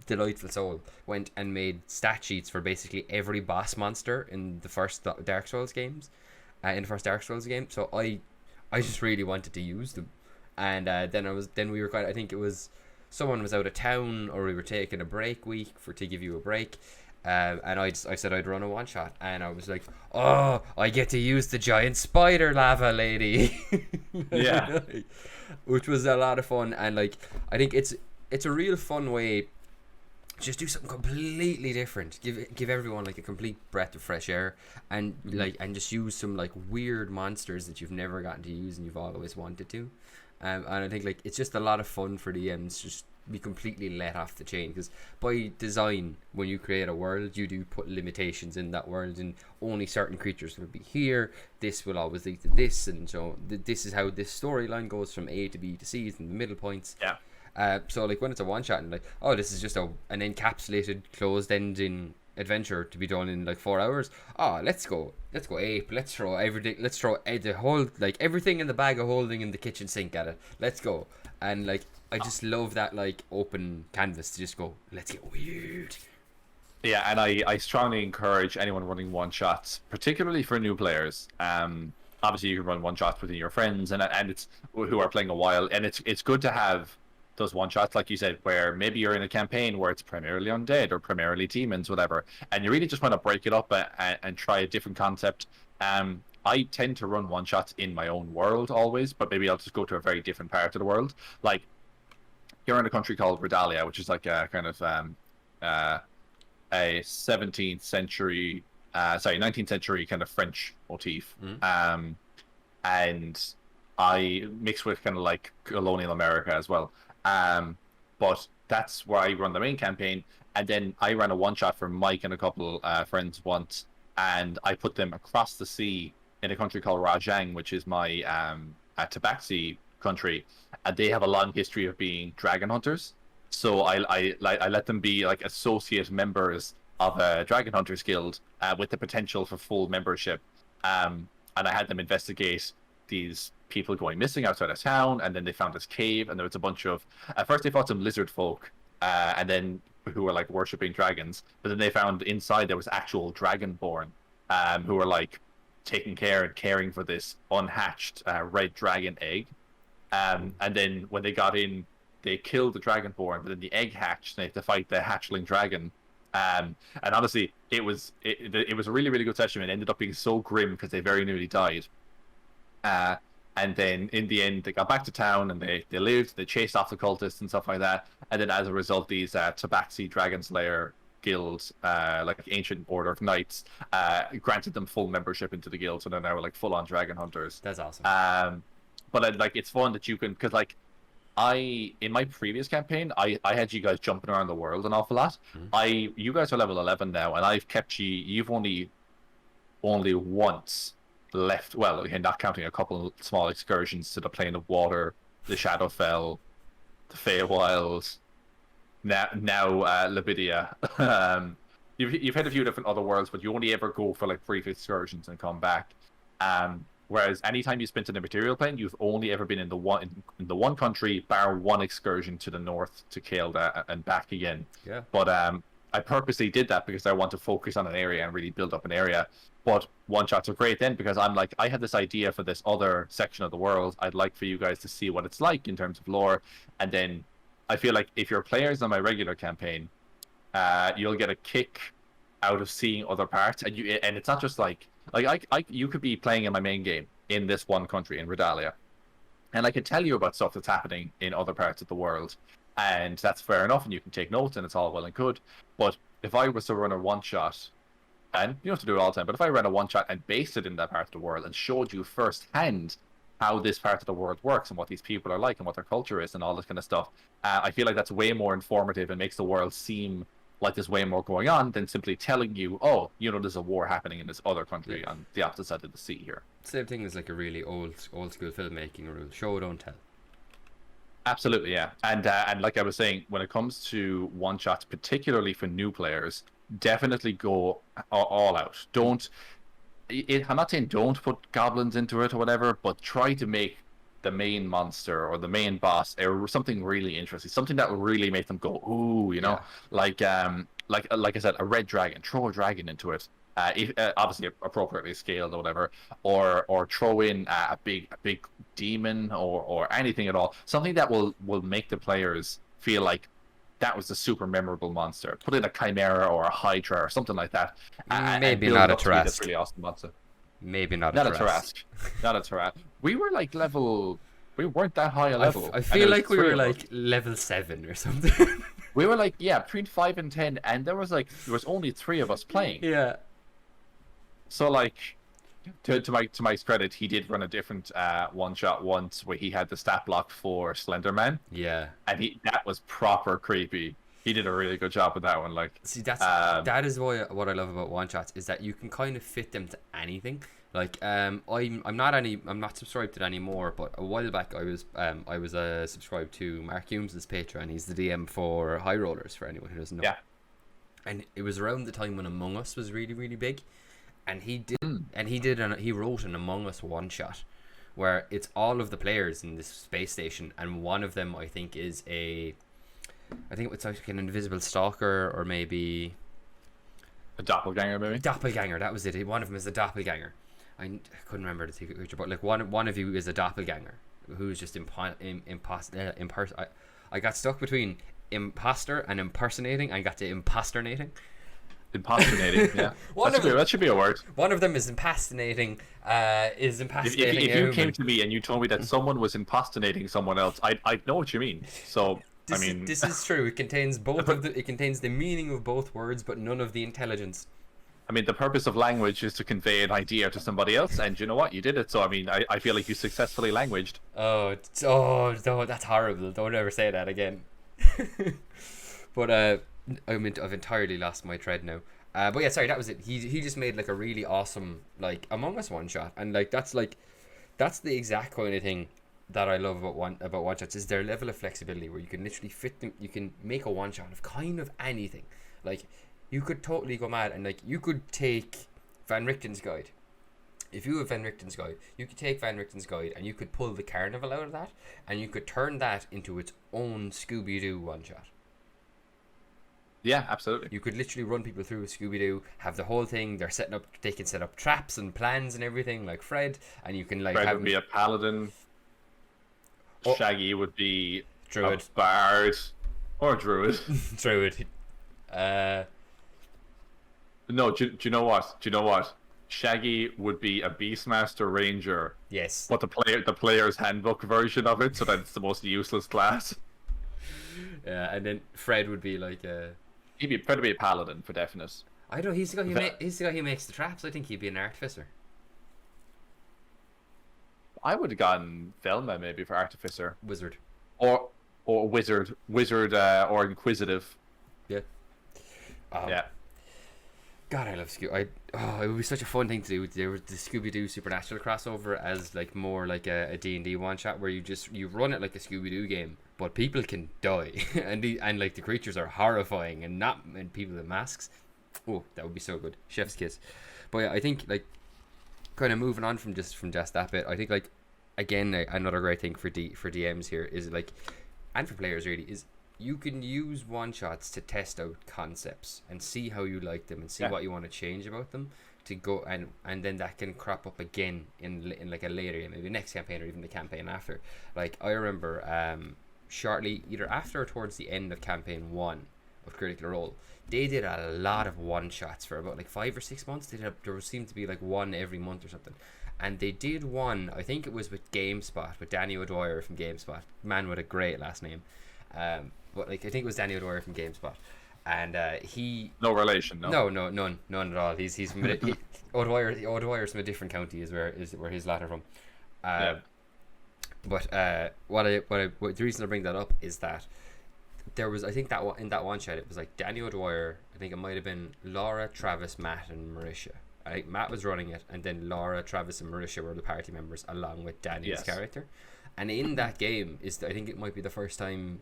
delightful soul went and made stat sheets for basically every boss monster in the first Dark Souls games, so I just really wanted to use them. And then we were I think it was someone was out of town, or we were taking a break week to give you a break, and I said I'd run a one shot, and I was like, "Oh, I get to use the giant spider lava lady." Yeah. Which was a lot of fun, and I think it's a real fun way. Just do something completely different. Give everyone a complete breath of fresh air, and and just use some weird monsters that you've never gotten to use and you've always wanted to. And I think it's just a lot of fun for DMs, just be completely let off the chain, because by design, when you create a world, you do put limitations in that world, and only certain creatures will be here. This will always lead to this, and so this is how this storyline goes from A to B to C, and the middle points. Yeah. So when it's a one shot and this is just an encapsulated closed ending adventure to be done in 4 hours. Let's go ape. Let's throw everything. Let's throw the whole everything in the bag of holding in the kitchen sink at it. Let's go. And I just love that open canvas to just go. Let's get weird. Yeah, and I strongly encourage anyone running one shots, particularly for new players. Obviously you can run one shots within your friends and it's who are playing a while, and it's good to have those one shots, like you said, where maybe you're in a campaign where it's primarily undead or primarily demons, whatever, and you really just want to break it up and try a different concept. I tend to run one shots in my own world always, but maybe I'll just go to a very different part of the world. Like you're in a country called Redalia, which is like a kind of a 19th century kind of French motif. And I mix with kind of like colonial America as well. But that's where I run the main campaign, and then I ran a one shot for Mike and a couple friends once, and I put them across the sea in a country called Rajang, which is my Tabaxi country, and they have a long history of being dragon hunters. So I let them be like associate members of a dragon hunters guild with the potential for full membership. And I had them investigate these people going missing outside of town, and then they found this cave, and there was a bunch of at first they fought some lizard folk, and then who were like worshipping dragons, but then they found inside there was actual dragonborn, who were like taking care and caring for this unhatched red dragon egg. And then when they got in, they killed the dragonborn, but then the egg hatched, and they had to fight the hatchling dragon. And honestly, it was a really, really good session. It ended up being so grim because they very nearly died. And then in the end, they got back to town, and they lived. They chased off the cultists and stuff like that. And then as a result, these Tabaxi Dragon Slayer guilds, like ancient order of knights, granted them full membership into the guild, so they're now like full on dragon hunters. That's awesome. But like it's fun that you can, because like in my previous campaign, I had you guys jumping around the world an awful lot. You guys are level 11 now, and I've kept you've only once left, well, not counting a couple small excursions to the Plane of Water, the Shadowfell, the Feywild, now Labidia. You've had a few different other worlds, but you only ever go for like brief excursions and come back. Whereas anytime you spent in the material plane, you've only ever been in the one country, bar one excursion to the north to Kael'da and back again. Yeah. But I purposely did that because I want to focus on an area and really build up an area. But one shots are great then, because I'm like, I had this idea for this other section of the world. I'd like for you guys to see what it's like in terms of lore, and then I feel like if you're players on my regular campaign, you'll get a kick out of seeing other parts, and it's not just like you could be playing in my main game in this one country in Redalia, and I could tell you about stuff that's happening in other parts of the world, and that's fair enough, and you can take notes, and it's all well and good. But if I was to run a one shot, and you don't have to do it all the time, but if I ran a one shot and based it in that part of the world and showed you firsthand how this part of the world works and what these people are like and what their culture is and all this kind of stuff, I feel like that's way more informative and makes the world seem like there's way more going on than simply telling you, oh, there's a war happening in this other country on the opposite side of the sea here. Same thing as like a really old school filmmaking rule: show, don't tell. Absolutely, yeah. And like I was saying, when it comes to one shots, particularly for new players, definitely go all out. I'm not saying don't put goblins into it or whatever, but try to make the main monster or the main boss or something really interesting, something that will really make them go, ooh, Yeah. like I said, a red dragon. Throw a dragon into it, obviously appropriately scaled or whatever, or throw in a big demon or anything at all, something that will make the players feel like that was a super memorable monster. Put in a chimera or a hydra or something like that. Maybe not a Tarrasque. That's really awesome monster. Maybe not Not a a Tarrasque. Tarrasque. Not a Tarrasque. We were like we weren't that high a level. I feel like we were like level 7 or something. We were like, yeah, between 5 and 10, and there was only 3 of us playing. Yeah. So like, to Mike's credit, he did run a different one shot once where he had the stat block for Slenderman. Yeah. And that was proper creepy. He did a really good job with that one. Like, see, that is what I love about one shots, is that you can kind of fit them to anything. Like, I'm not subscribed to it anymore, but a while back I was subscribed to Mark Humes' Patreon. He's the DM for High Rollers, for anyone who doesn't know. Yeah. And it was around the time when Among Us was really, really big, and he wrote an Among Us one shot where it's all of the players in this space station, and one of them I think it's like an invisible stalker, or maybe a doppelganger, maybe. Doppelganger, that was it. One of them is a doppelganger. I couldn't remember the secret creature, but like one of you is a doppelganger who's just I got stuck between imposter and impersonating. I got to imposternating. Impersonating, yeah. That should be a word. One of them is impersonating. Is impersonating. If you came to me and you told me that someone was impersonating someone else, I'd know what you mean. So this is true. It contains it contains the meaning of both words, but none of the intelligence. I mean, the purpose of language is to convey an idea to somebody else, and you know what? You did it. So I mean, I feel like you successfully languaged. Oh, no, that's horrible. Don't ever say that again. But I've entirely lost my thread now. But yeah, sorry, that was it. He just made like a really awesome like Among Us one shot, and that's the exact kind of thing that I love about one shots is their level of flexibility, where you can literally fit them. You can make a one shot of kind of anything. Like you could totally go mad, and like you could take Van Richten's Guide. If you have Van Richten's Guide, you could take Van Richten's Guide and you could pull the carnival out of that, and you could turn that into its own Scooby-Doo one shot. Yeah, absolutely. You could literally run people through with Scooby-Doo, have the whole thing. They can set up traps and plans and everything, like Fred, and you can like. Fred would be a paladin. Shaggy would be druid, a bard, or a druid. Druid. No, do you know what? Do you know what? Shaggy would be a Beastmaster Ranger. Yes. But the player's handbook version of it, so that it's the most useless class. Yeah, and then Fred would be like a. Fred would be a paladin for definite. I don't know. He's the guy who makes the traps. I think he'd be an artificer. I would have gone Velma maybe for artificer. Wizard. Or wizard, or inquisitive. Yeah. Yeah. God, I love Scooby. It would be such a fun thing to do. There was the Scooby-Doo Supernatural crossover as like more like a D&D one shot where you run it like a Scooby-Doo game, but people can die and like the creatures are horrifying and people in masks. Oh, that would be so good. Chef's kiss. But yeah, I think like kind of moving on from just that bit. I think like again another great thing for DMs here is like, and for players really, is you can use one shots to test out concepts and see how you like them and see what you want to change about them to go and then that can crop up again in like a later game, maybe next campaign or even the campaign after. Like I remember shortly either after or towards the end of campaign 1 of Critical Role, they did a lot of one shots for about like 5 or 6 months. There seemed to be like one every month or something. And they did one, I think it was with GameSpot, with Danny O'Dwyer from GameSpot, man with a great last name. But like I think it was Danny O'Dwyer from GameSpot, and he no relation, no, none at all. He's from O'Dwyer's from a different county is where his latter from. But the reason I bring that up is that there was, I think that in that one shot it was like Danny O'Dwyer. I think it might have been Laura, Travis, Matt, and Marisha. I think Matt was running it, and then Laura, Travis, and Marisha were the party members along with Danny's character. And in that game I think it might be the first time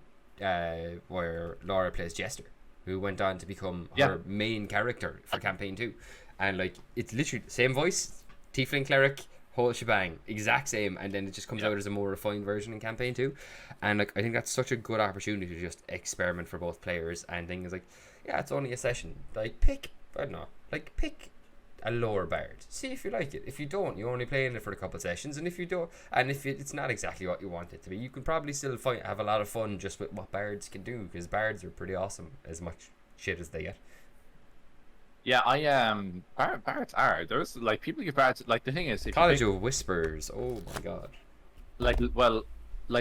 where Laura plays Jester, who went on to become her main character for campaign 2. And like it's literally the same voice, tiefling cleric, whole shebang, exact same, and then it just comes out as a more refined version in campaign 2. And like I think that's such a good opportunity to just experiment for both players, and things like it's only a session, like pick a lower bard, see if you like it. If you don't, you're only playing it for a couple of sessions, and if you don't, and if it's not exactly what you want it to be, you can probably still have a lot of fun just with what bards can do, because bards are pretty awesome as much shit as they get. Yeah, bards are. There's like people give bards, like the thing is, if College of Whispers, oh my god. Like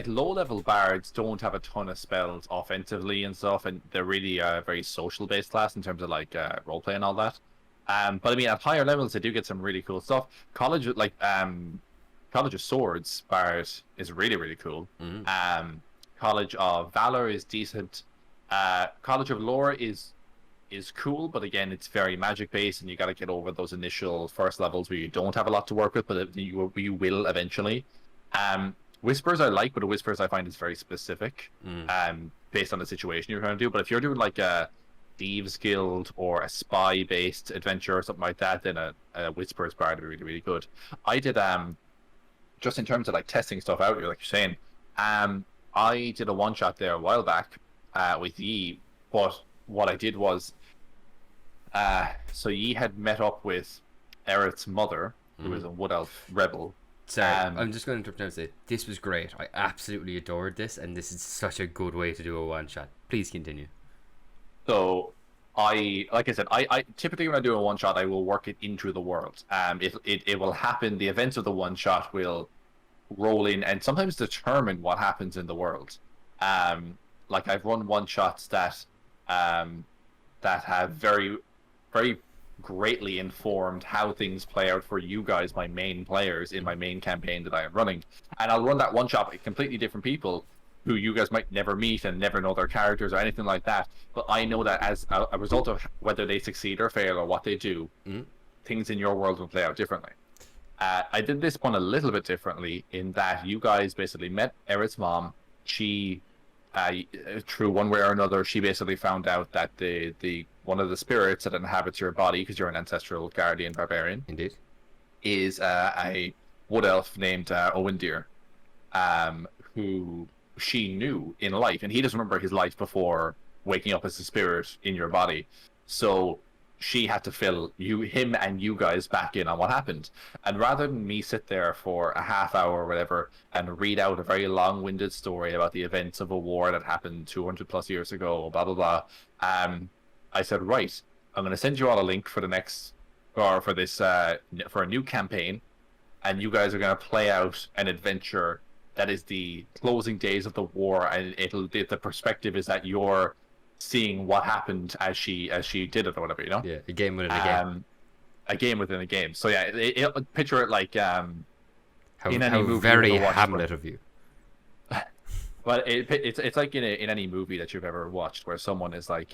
low level bards don't have a ton of spells offensively and stuff, and they're really a very social based class in terms of like roleplay and all that. But I mean, at higher levels, they do get some really cool stuff. College of Swords bard is really, really cool. Mm-hmm. College of Valor is decent. College of Lore is cool, but again, it's very magic based, and you got to get over those initial first levels where you don't have a lot to work with, but you will eventually. Whispers I like, but the Whispers I find is very specific, based on the situation you're trying to do. But if you're doing like a Thieves Guild or a spy-based adventure or something like that, then a Whispers bard would be really, really good. I did just in terms of like testing stuff out, like you're saying, I did a one shot there a while back with Yi, but what I did was so Yi had met up with Aerith's mother, who was a Wood Elf rebel, Sorry, I'm just going to interrupt now and say this was great. I absolutely adored this, and this is such a good way to do a one shot. Please continue. So like I said, I typically when I do a one shot, I will work it into the world. It will happen. The events of the one shot will roll in and sometimes determine what happens in the world. Like I've run one shots that have very, very greatly informed how things play out for you guys, my main players in my main campaign that I am running. And I'll run that one shot with completely different people who you guys might never meet and never know their characters or anything like that. But I know that as a result of whether they succeed or fail or what they do, things in your world will play out differently. I did this one a little bit differently in that you guys basically met Eric's mom. She, through one way or another, she basically found out that the one of the spirits that inhabits your body, because you're an ancestral guardian barbarian, indeed, is a wood elf named Owendir, who she knew in life, and he doesn't remember his life before waking up as a spirit in your body. So she had to fill him and you guys back in on what happened. And rather than me sit there for a half hour or whatever and read out a very long-winded story about the events of a war that happened 200 plus years ago, blah, blah, blah, I said, right, I'm going to send you all a link for the next, or for this, for a new campaign, and you guys are going to play out an adventure that is the closing days of the war, and the perspective is that you're seeing what happened as she did it or whatever, you know? Yeah, a game within a game. A game within a game. So yeah, picture it like how movie very Hamlet of you. But it's like in any movie that you've ever watched where someone is like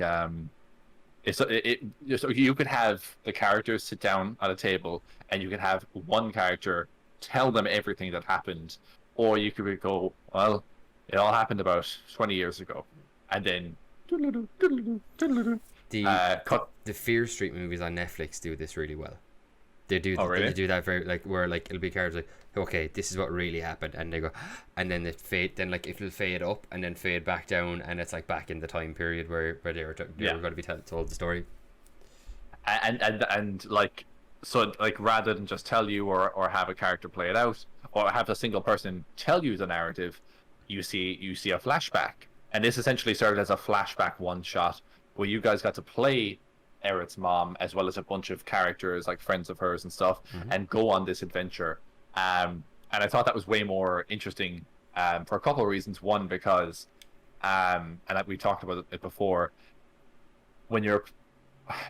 so you could have the characters sit down at a table and you could have one character tell them everything that happened, or you could go, well, it all happened about 20 years ago, and then the Fear Street movies on Netflix do this really well. They do. Oh, really? They do that very where it'll be characters like, okay, this is what really happened, and they go, and then it fade. Then it'll fade up and then fade back down, and it's like back in the time period where they were going to be told the story. And like, so like rather than just tell you or have a character play it out or have a single person tell you the narrative, you see a flashback, and this essentially served as a flashback one shot where you guys got to play Eric's mom as well as a bunch of characters like friends of hers and stuff, and go on this adventure. And I thought that was way more interesting for a couple of reasons. One, because and we talked about it before, when you're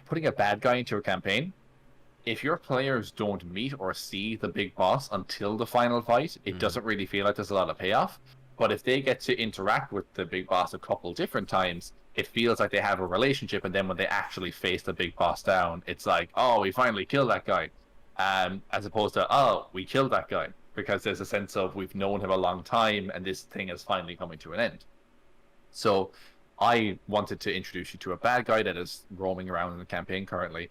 putting a bad guy into a campaign, if your players don't meet or see the big boss until the final fight, it doesn't really feel like there's a lot of payoff. But if they get to interact with the big boss a couple different times, it feels like they have a relationship, and then when they actually face the big boss down, it's like, oh, we finally killed that guy, as opposed to, oh, we killed that guy, because there's a sense of we've known him a long time and this thing is finally coming to an end. So I wanted to introduce you to a bad guy that is roaming around in the campaign currently,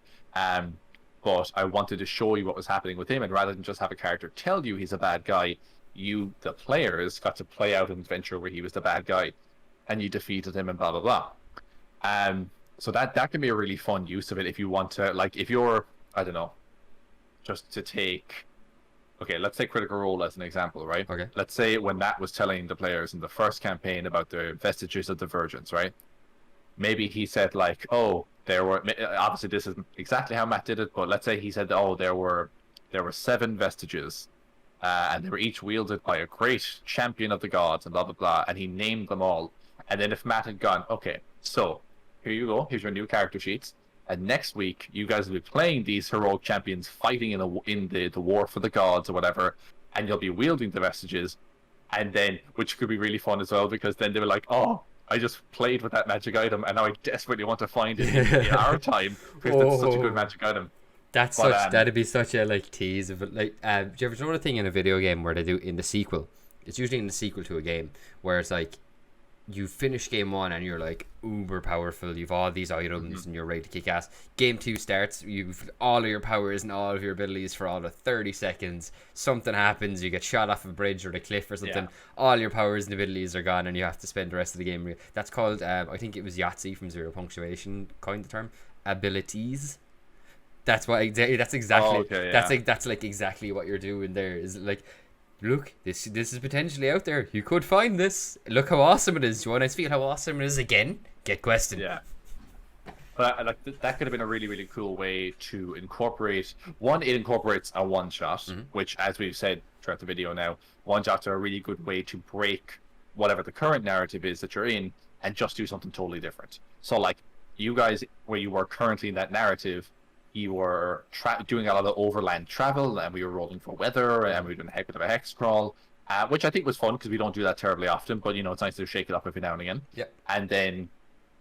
but I wanted to show you what was happening with him, and rather than just have a character tell you he's a bad guy, you, the players, got to play out an adventure where he was the bad guy and you defeated him and blah blah blah. So that can be a really fun use of it if you want to, like, if you're, I don't know, just to take, okay, let's take Critical Role as an example, right? Okay. Let's say when Matt was telling the players in the first campaign about the vestiges of divergence, right? Maybe he said like, oh, there were, obviously this isn't exactly how Matt did it, but let's say he said, oh, there were 7 vestiges, and they were each wielded by a great champion of the gods and blah blah blah, and he named them all. And then if Matt had gone, okay, so here you go, here's your new character sheets, and next week you guys will be playing these heroic champions fighting in the war for the gods or whatever, and you'll be wielding the vestiges, and then, which could be really fun as well, because then they were like, oh, I just played with that magic item and now I desperately want to find it in our time, because it's such a good magic item. That'd be such a like tease of it. Like, do you ever know the thing in a video game where they do in the sequel? It's usually in the sequel to a game where it's like you finish game 1 and you're like uber powerful. You've all these items and you're ready to kick ass. Game 2 starts. You've all of your powers and all of your abilities for all of 30 seconds. Something happens. You get shot off a bridge or the cliff or something. Yeah. All your powers and abilities are gone, and you have to spend the rest of the game. That's called, I think it was Yahtzee from Zero Punctuation coined the term, abilities. That's what exactly. That's Oh, exactly. okay, That's yeah. like that's like exactly what you're doing there. Is like, look, this is potentially out there. You could find this. Look how awesome it is. Do you want to feel how awesome it is again? Get questing. Yeah. But like that could have been a really, really cool way to incorporate. One, it incorporates a one shot, which, as we've said throughout the video now, one shots are a really good way to break whatever the current narrative is that you're in and just do something totally different. So, like, you guys, where you were currently in that narrative, you were doing a lot of overland travel, and we were rolling for weather, and we were doing a heck of a hex crawl, which I think was fun because we don't do that terribly often. But you know, it's nice to shake it up every now and again. Yep. And then,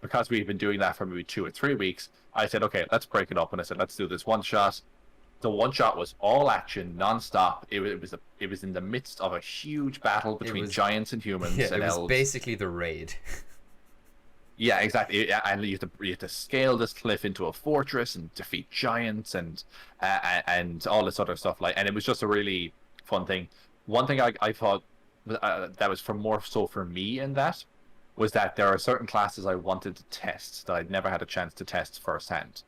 because we've been doing that for maybe 2 or 3 weeks, I said, okay, let's break it up. And I said, let's do this one shot. The one shot was all action, non-stop. It was in the midst of a huge battle between giants and humans and elves. It was basically the raid. Yeah, exactly. Yeah, and you have to scale this cliff into a fortress and defeat giants and all this other stuff. And it was just a really fun thing. One thing I thought that was more so for me in that was that there are certain classes I wanted to test that I'd never had a chance to test firsthand.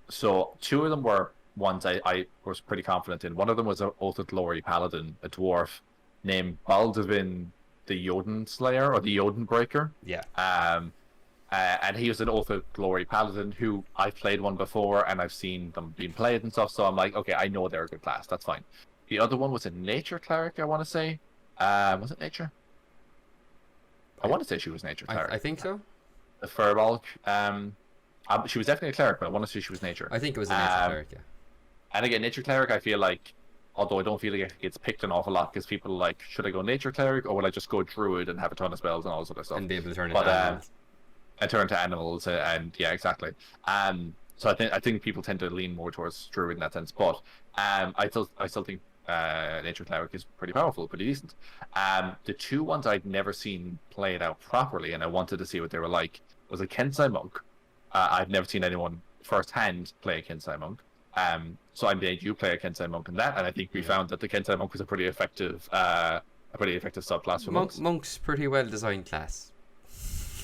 So 2 of them were ones I was pretty confident in. One of them was an Oath of Glory Paladin, a dwarf named Baldwin the Jotun Slayer or the Jotun Breaker. Yeah. And he was an Oath of Glory Paladin who I've played one before and I've seen them being played and stuff. So I'm like, okay, I know they're a good class. That's fine. The other one was a Nature Cleric, I want to say. Was it Nature? I want to say she was Nature Cleric. I think so. The Furbolg. She was definitely a cleric, but I want to say she was Nature. I think it was a Nature Cleric, yeah. And again, Nature Cleric, I feel like, although I don't feel like it gets picked an awful lot because people are like, should I go Nature Cleric or will I just go Druid and have a ton of spells and all this other stuff? And be able to turn into animals. And turn to animals, and yeah, exactly. So I think people tend to lean more towards Druid in that sense, but I still think Nature Cleric is pretty powerful, pretty decent. The 2 ones I'd never seen played out properly, and I wanted to see what they were like, was a Kensai Monk. I've never seen anyone firsthand play a Kensai Monk. So I made you play a Kensai Monk in that, and I think we found that the Kensai Monk was a pretty effective subclass for monks. Monk's pretty well designed class.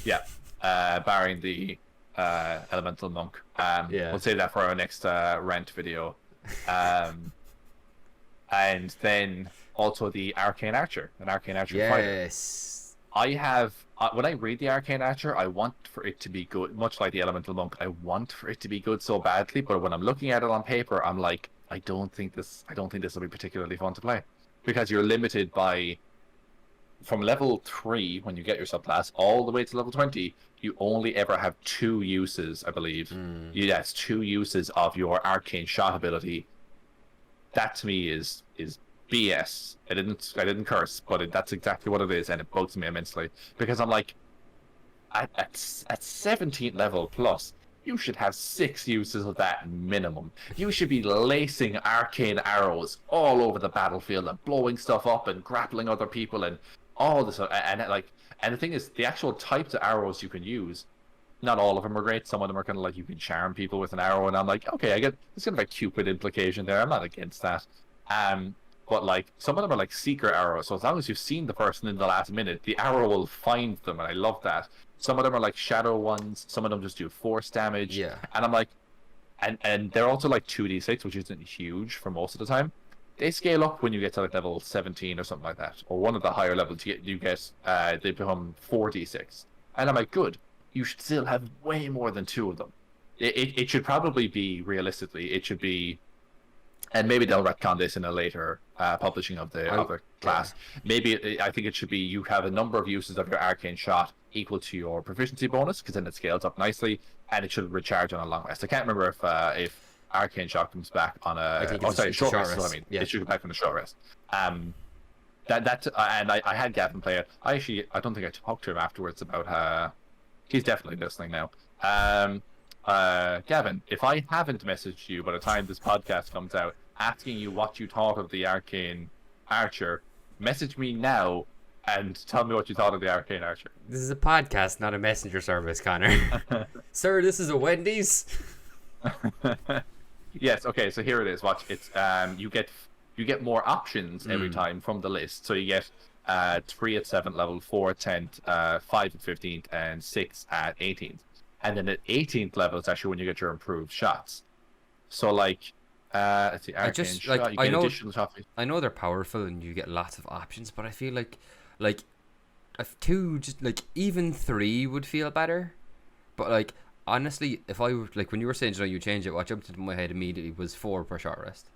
Yeah, barring the elemental monk. We'll save that for our next rant video. And then also the Arcane Archer, an Arcane Archer fighter. Yes. I have, when I read the Arcane Archer, I want for it to be good, much like the Elemental Monk. I want for it to be good so badly, but when I'm looking at it on paper, I'm like, I don't think this will be particularly fun to play, because you're limited by, from level 3 when you get your subclass all the way to level 20, you only ever have 2 uses, I believe. That's 2 uses of your Arcane Shot ability. That to me is BS. I didn't curse, but that's exactly what it is, and it bugs me immensely because I'm like, at 17th level plus, you should have 6 uses of that minimum. You should be lacing arcane arrows all over the battlefield and blowing stuff up and grappling other people and all this. And the thing is, the actual types of arrows you can use, not all of them are great. Some of them are kind of like you can charm people with an arrow, and I'm like, okay, I get it's kind of a Cupid implication there. I'm not against that. But like some of them are like seeker arrows, so as long as you've seen the person in the last minute, the arrow will find them, and I love that. Some of them are like shadow ones. Some of them just do force damage. Yeah. And I'm like, and they're also like 2d6, which isn't huge for most of the time. They scale up when you get to like level 17 or something like that, or one of the higher levels. They become 4d6, and I'm like, good. You should still have way more than 2 of them. It should probably be, realistically, it should be, and maybe they'll retcon this in a later publishing of the other class. Maybe I think it should be you have a number of uses of your arcane shot equal to your proficiency bonus, because then it scales up nicely, and it should recharge on a long rest. I can't remember if arcane shot comes back on a short rest. So I mean, it should come back from the short rest. And I had Gavin play it. I don't think I talked to him afterwards about he's definitely listening now. Gavin, if I haven't messaged you by the time this podcast comes out asking you what you thought of the Arcane Archer, message me now and tell me what you thought of the Arcane Archer. This is a podcast, not a messenger service, Conor. Sir, this is a Wendy's. Yes, okay, so here it is. Watch, it's you get more options every time from the list. So you get 3 at 7th level, 4 at 10th, 5 at 15th, and 6 at 18th. And then at 18th level, it's actually when you get your improved shots. So like, let's see, I arcane just shot. You get additional shot. I know they're powerful and you get lots of options, but I feel like if two, just like even three would feel better. But like honestly, if I were like when you were saying, you change it, what jumped into my head immediately was 4 per short rest.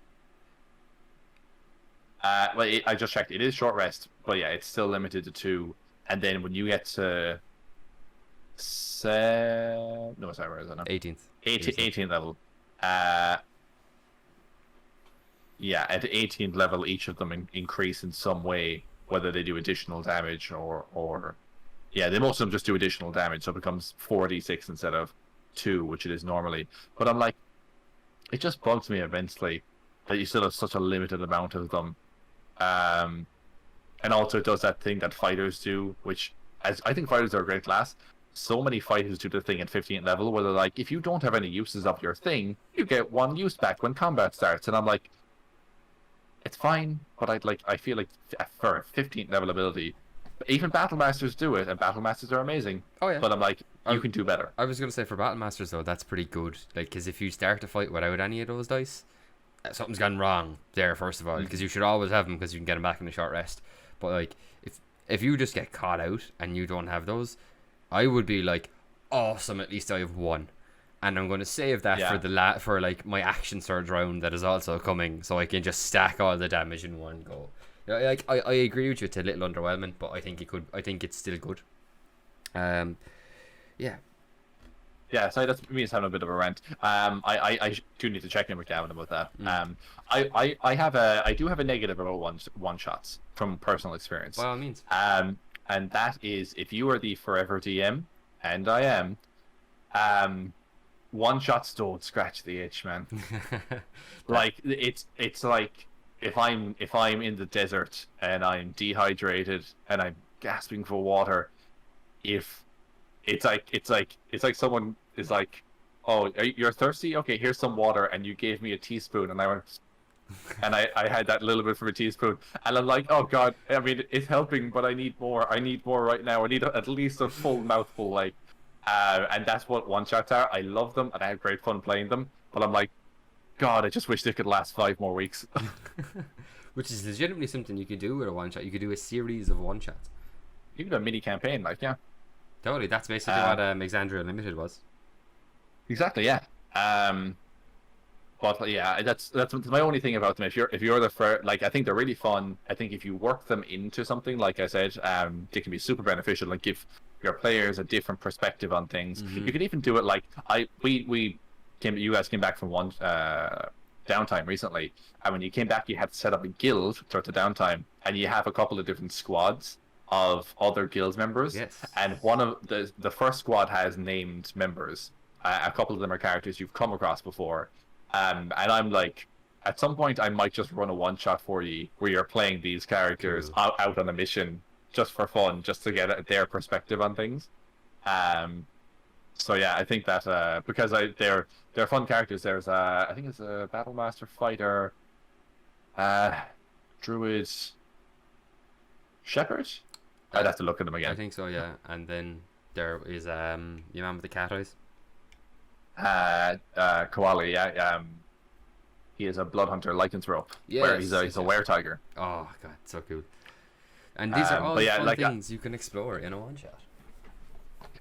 I just checked. It is short rest, but yeah, it's still limited to 2. And then when you get to no, sorry, where is it now? 18th. 18th level. Yeah, at the 18th level, each of them increase in some way, whether they do additional damage or yeah, they most of them just do additional damage, so it becomes 4d6 instead of 2, which it is normally. But I'm like, it just bugs me immensely that you still have such a limited amount of them. And also it does that thing that fighters do, which as I think fighters are a great class. So many fighters do the thing at 15th level where they're like, if you don't have any uses of your thing, you get 1 use back when combat starts. And I'm like, it's fine, but I feel like for a 15th level ability, even Battle Masters do it, and Battle Masters are amazing. Oh yeah. But I'm like, you can do better. I was gonna say for Battle Masters though, that's pretty good. Like, because if you start a fight without any of those dice, something's gone wrong there. First of all, because you should always have them because you can get them back in a short rest. But like, if you just get caught out and you don't have those, I would be like, awesome. At least I have 1. And I'm going to save that for like my action surge round that is also coming, so I can just stack all the damage in one go. Like I agree with you, it's a little underwhelming, but I think it's still good. Yeah. Yeah, so that's me just having a bit of a rant. I do need to check in with Gavin about that. I do have a negative about one shots from personal experience. By all means. And that is if you are the forever DM, and I am, one shots don't scratch the itch, man. Like it's like if I'm in the desert and I'm dehydrated and I'm gasping for water, if it's like someone is like, oh, you're thirsty? Okay, here's some water, and you gave me a teaspoon, and I went, and I had that little bit from a teaspoon, and I'm like, oh god, I mean, it's helping, but I need more right now. I need at least a full mouthful, like, and that's what one shots are. I love them, and I have great fun playing them, but I'm like, god, I just wish they could last 5 more weeks. Which is legitimately something you could do with a one shot. You could do a series of one shots. You could do a mini campaign, like, yeah. Totally, that's basically what Exandria Unlimited was. Exactly, yeah. But yeah, that's my only thing about them. If you're the first, like, I think they're really fun. I think if you work them into something, like I said, they can be super beneficial. Like, give your players a different perspective on things. You can even do it like you guys came back from one downtime recently, and when you came back, you had to set up a guild throughout the downtime, and you have a couple of different squads of other guild members. Yes. And one of the first squad has named members. A couple of them are characters you've come across before. And I'm like, at some point I might just run a one shot for you where you're playing these characters out on a mission just for fun, just to get their perspective on things. So yeah, I think that because they're fun characters. There's I think it's a Battle Master fighter, Druid, Shepherd. I'd have to look at them again. I think so, yeah. And then there is your man with the cat eyes. Koala, yeah. He is a blood hunter, lycanthrope. Yes, where he's a were-tiger. Oh god, so cool. And these are all fun like, things you can explore in a one shot.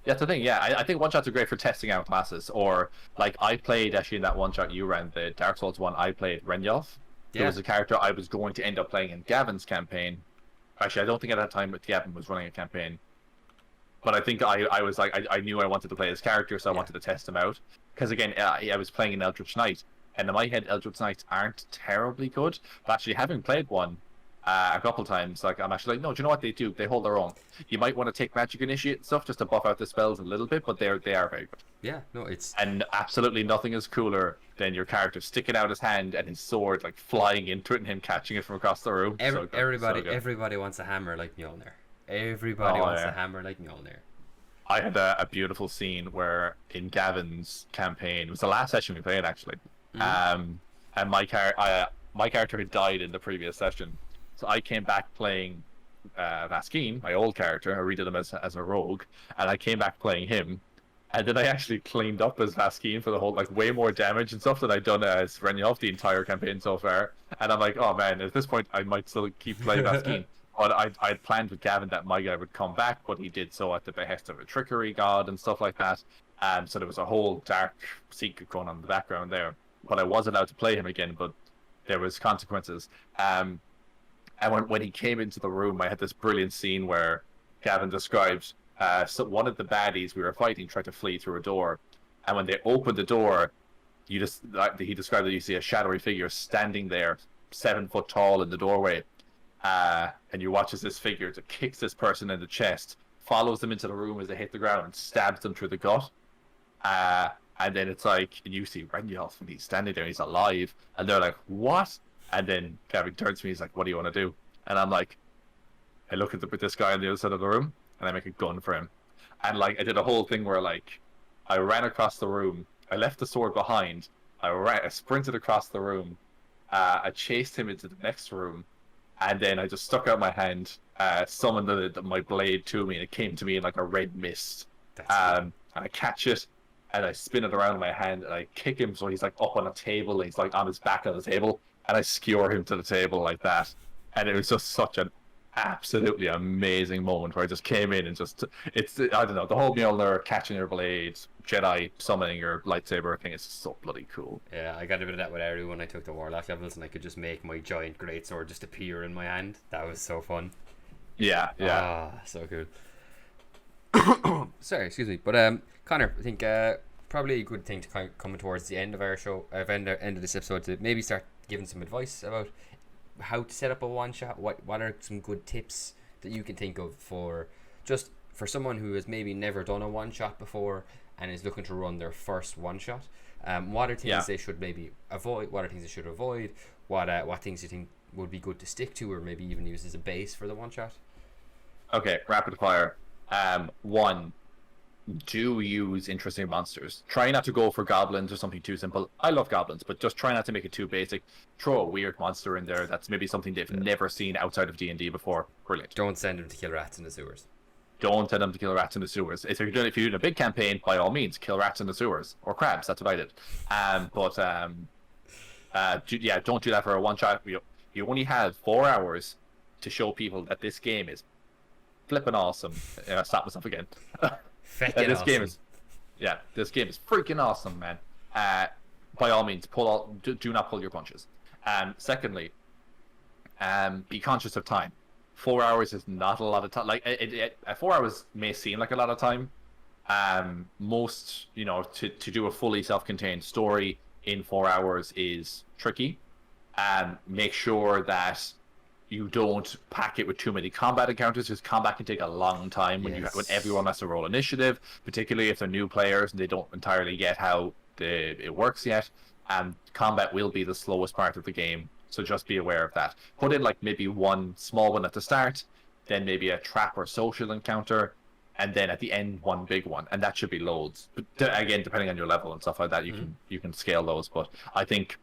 That's the thing, yeah. I think one shots are great for testing out classes. Or like I played actually in that one shot you ran, the Dark Souls one. I played Renyolf. Yeah. It was a character I was going to end up playing in Gavin's campaign. Actually, I don't think at that time Gavin was running a campaign. But I think I was like, I knew I wanted to play his character, so I wanted to test him out. Because again, I was playing an Eldritch Knight, and in my head, Eldritch Knights aren't terribly good. But actually, having played one a couple times, like I'm actually like, no, do you know what they do? They hold their own. You might want to take Magic Initiate and stuff just to buff out the spells a little bit, but they are very good. Yeah, no, it's and absolutely nothing is cooler than your character sticking out his hand and his sword like flying into it and him catching it from across the room. Everybody wants a hammer like Mjolnir. Everybody wants a hammer like Mjolnir. I had a beautiful scene where in Gavin's campaign, it was the last session we played actually, and my character had died in the previous session, so I came back playing Vaskeen, my old character. I redid him as a rogue, and I came back playing him, And then I actually cleaned up as Vaskeen for the whole, like, way more damage and stuff than I'd done as Renyov the entire campaign so far. And I'm like, oh man, at this point I might still keep playing Vaskeen. But I'd planned with Gavin that my guy would come back, but he did so at the behest of a trickery god and stuff like that. So there was a whole dark secret going on in the background there. But I was allowed to play him again, but there was consequences. And when he came into the room, I had this brilliant scene where Gavin described so one of the baddies we were fighting tried to flee through a door. And when they opened the door, he described that you see a shadowy figure standing there, 7 foot tall in the doorway. And you watch as this figure kicks this person in the chest, follows them into the room as they hit the ground, and stabs them through the gut. And then it's like, and you see Renyolf, and he's standing there, and he's alive, and they're like, what? And then Gavin turns to me, he's like, what do you want to do? And I'm like, I look at this guy on the other side of the room, and I make a gun for him. And like, I did a whole thing where like, I ran across the room, I left the sword behind, I sprinted across the room, I chased him into the next room, and then I just stuck out my hand, summoned my blade to me, and it came to me in like a red mist. And I catch it, and I spin it around in my hand, and I kick him so he's like up on a table, and he's like on his back on the table, and I skewer him to the table like that. And it was just such an absolutely amazing moment where I just came in and I don't know, the whole Mjolnir catching your blade, Jedi summoning your lightsaber thing is so bloody cool. Yeah, I got a bit of that with Eru when I took the Warlock levels, and I could just make my giant greatsword just appear in my hand. That was so fun. Yeah. So cool. Sorry, excuse me. But Conor, I think probably a good thing to come towards the end of our show, end of this episode, to maybe start giving some advice about how to set up a one shot. What are some good tips that you can think of for someone who has maybe never done a one shot before and is looking to run their first one shot? What are things they should maybe avoid? What are things they should avoid? What things you think would be good to stick to, or maybe even use as a base for the one shot? Okay, rapid fire. One, do use interesting monsters. Try not to go for goblins or something too simple. I love goblins, but just try not to make it too basic. Throw a weird monster in there that's maybe something they've never seen outside of D&D before. Brilliant. Don't send them to kill rats in the sewers. Don't send them to kill rats in the sewers. If you're doing a big campaign, by all means, kill rats in the sewers or crabs. That's what I did. Don't do that for a one shot. You only have 4 hours to show people that this game is flipping awesome. Stop myself again. This game is freaking awesome, man. By all means, do not pull your punches. Secondly, be conscious of time. 4 hours is not a lot of time. Like 4 hours may seem like a lot of time. Most, to do a fully self-contained story in 4 hours is tricky. Make sure that you don't pack it with too many combat encounters, because combat can take a long time when everyone has to roll initiative, particularly if they're new players and they don't entirely get how it works yet. And combat will be the slowest part of the game, so just be aware of that. Put in like maybe one small one at the start, then maybe a trap or social encounter, and then at the end one big one, and that should be loads. But again, depending on your level and stuff like that, you can scale those. But I think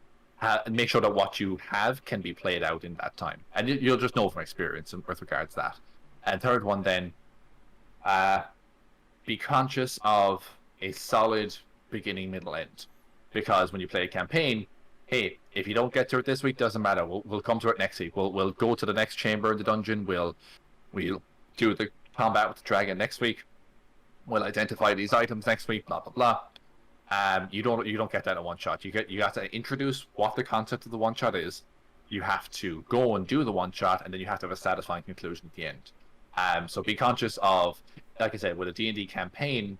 make sure that what you have can be played out in that time, and you'll just know from experience with regards to that. And third one, then, be conscious of a solid beginning, middle, end, because when you play a campaign, hey, if you don't get to it this week, doesn't matter. We'll come to it next week. We'll go to the next chamber in the dungeon. We'll do the combat with the dragon next week. We'll identify these items next week. Blah blah blah. You don't get that in one shot. You got to introduce what the concept of the one shot is. You have to go and do the one shot, and then you have to have a satisfying conclusion at the end. So be conscious of, like I said, with a D&D campaign,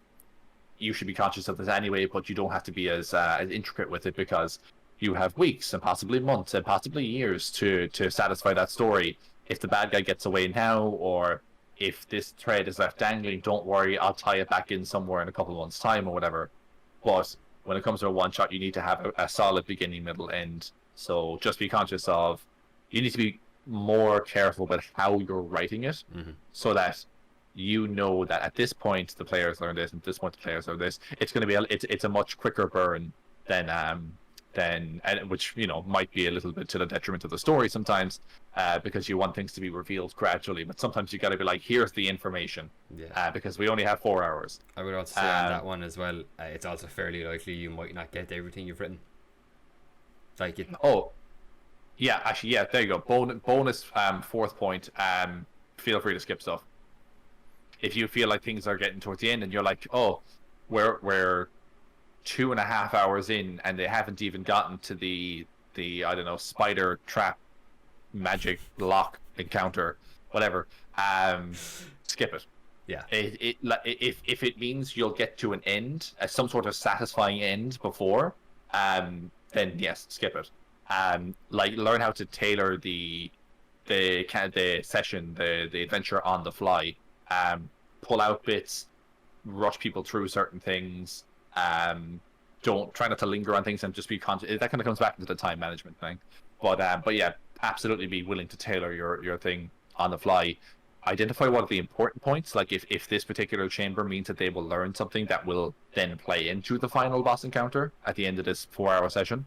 you should be conscious of this anyway, but you don't have to be as intricate with it, because you have weeks and possibly months and possibly years to satisfy that story. If the bad guy gets away now, or if this thread is left dangling, don't worry, I'll tie it back in somewhere in a couple of months' time or whatever. But when it comes to a one-shot, you need to have a solid beginning, middle, end. So just be conscious of, you need to be more careful about how you're writing it, so that you know that at this point the players learn this, and at this point the players learn this. It's going to be it's a much quicker burn than then, and which might be a little bit to the detriment of the story sometimes, because you want things to be revealed gradually. But sometimes you got to be like, here's the information, because we only have 4 hours. I would also say on that one as well, it's also fairly likely you might not get everything you've written. Like it. Oh, yeah, actually, yeah. There you go. Bonus. Fourth point. Feel free to skip stuff if you feel like things are getting towards the end and you're like, oh, we're 2.5 hours in and they haven't even gotten to the I don't know, spider trap magic lock encounter, whatever. Skip it. Yeah. If it means you'll get to an end, some sort of satisfying end before, then yes, skip it. Like learn how to tailor the session, the adventure on the fly. Pull out bits, rush people through certain things. Don't try not to linger on things and just be conscious. That kind of comes back into the time management thing. But yeah, absolutely be willing to tailor your thing on the fly. Identify what are the important points. Like if this particular chamber means that they will learn something that will then play into the final boss encounter at the end of this 4-hour session.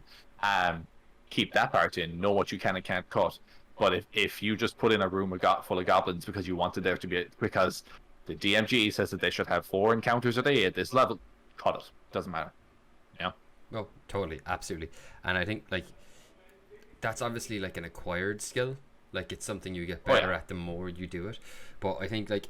Keep that part in. Know what you can and can't cut. But if you just put in a room full of goblins because you wanted there to be because the DMG says that they should have 4 encounters a day at this level, cut it. Doesn't matter. Yeah. Oh, totally, absolutely. And I think like that's obviously like an acquired skill. Like it's something you get better at the more you do it. But I think like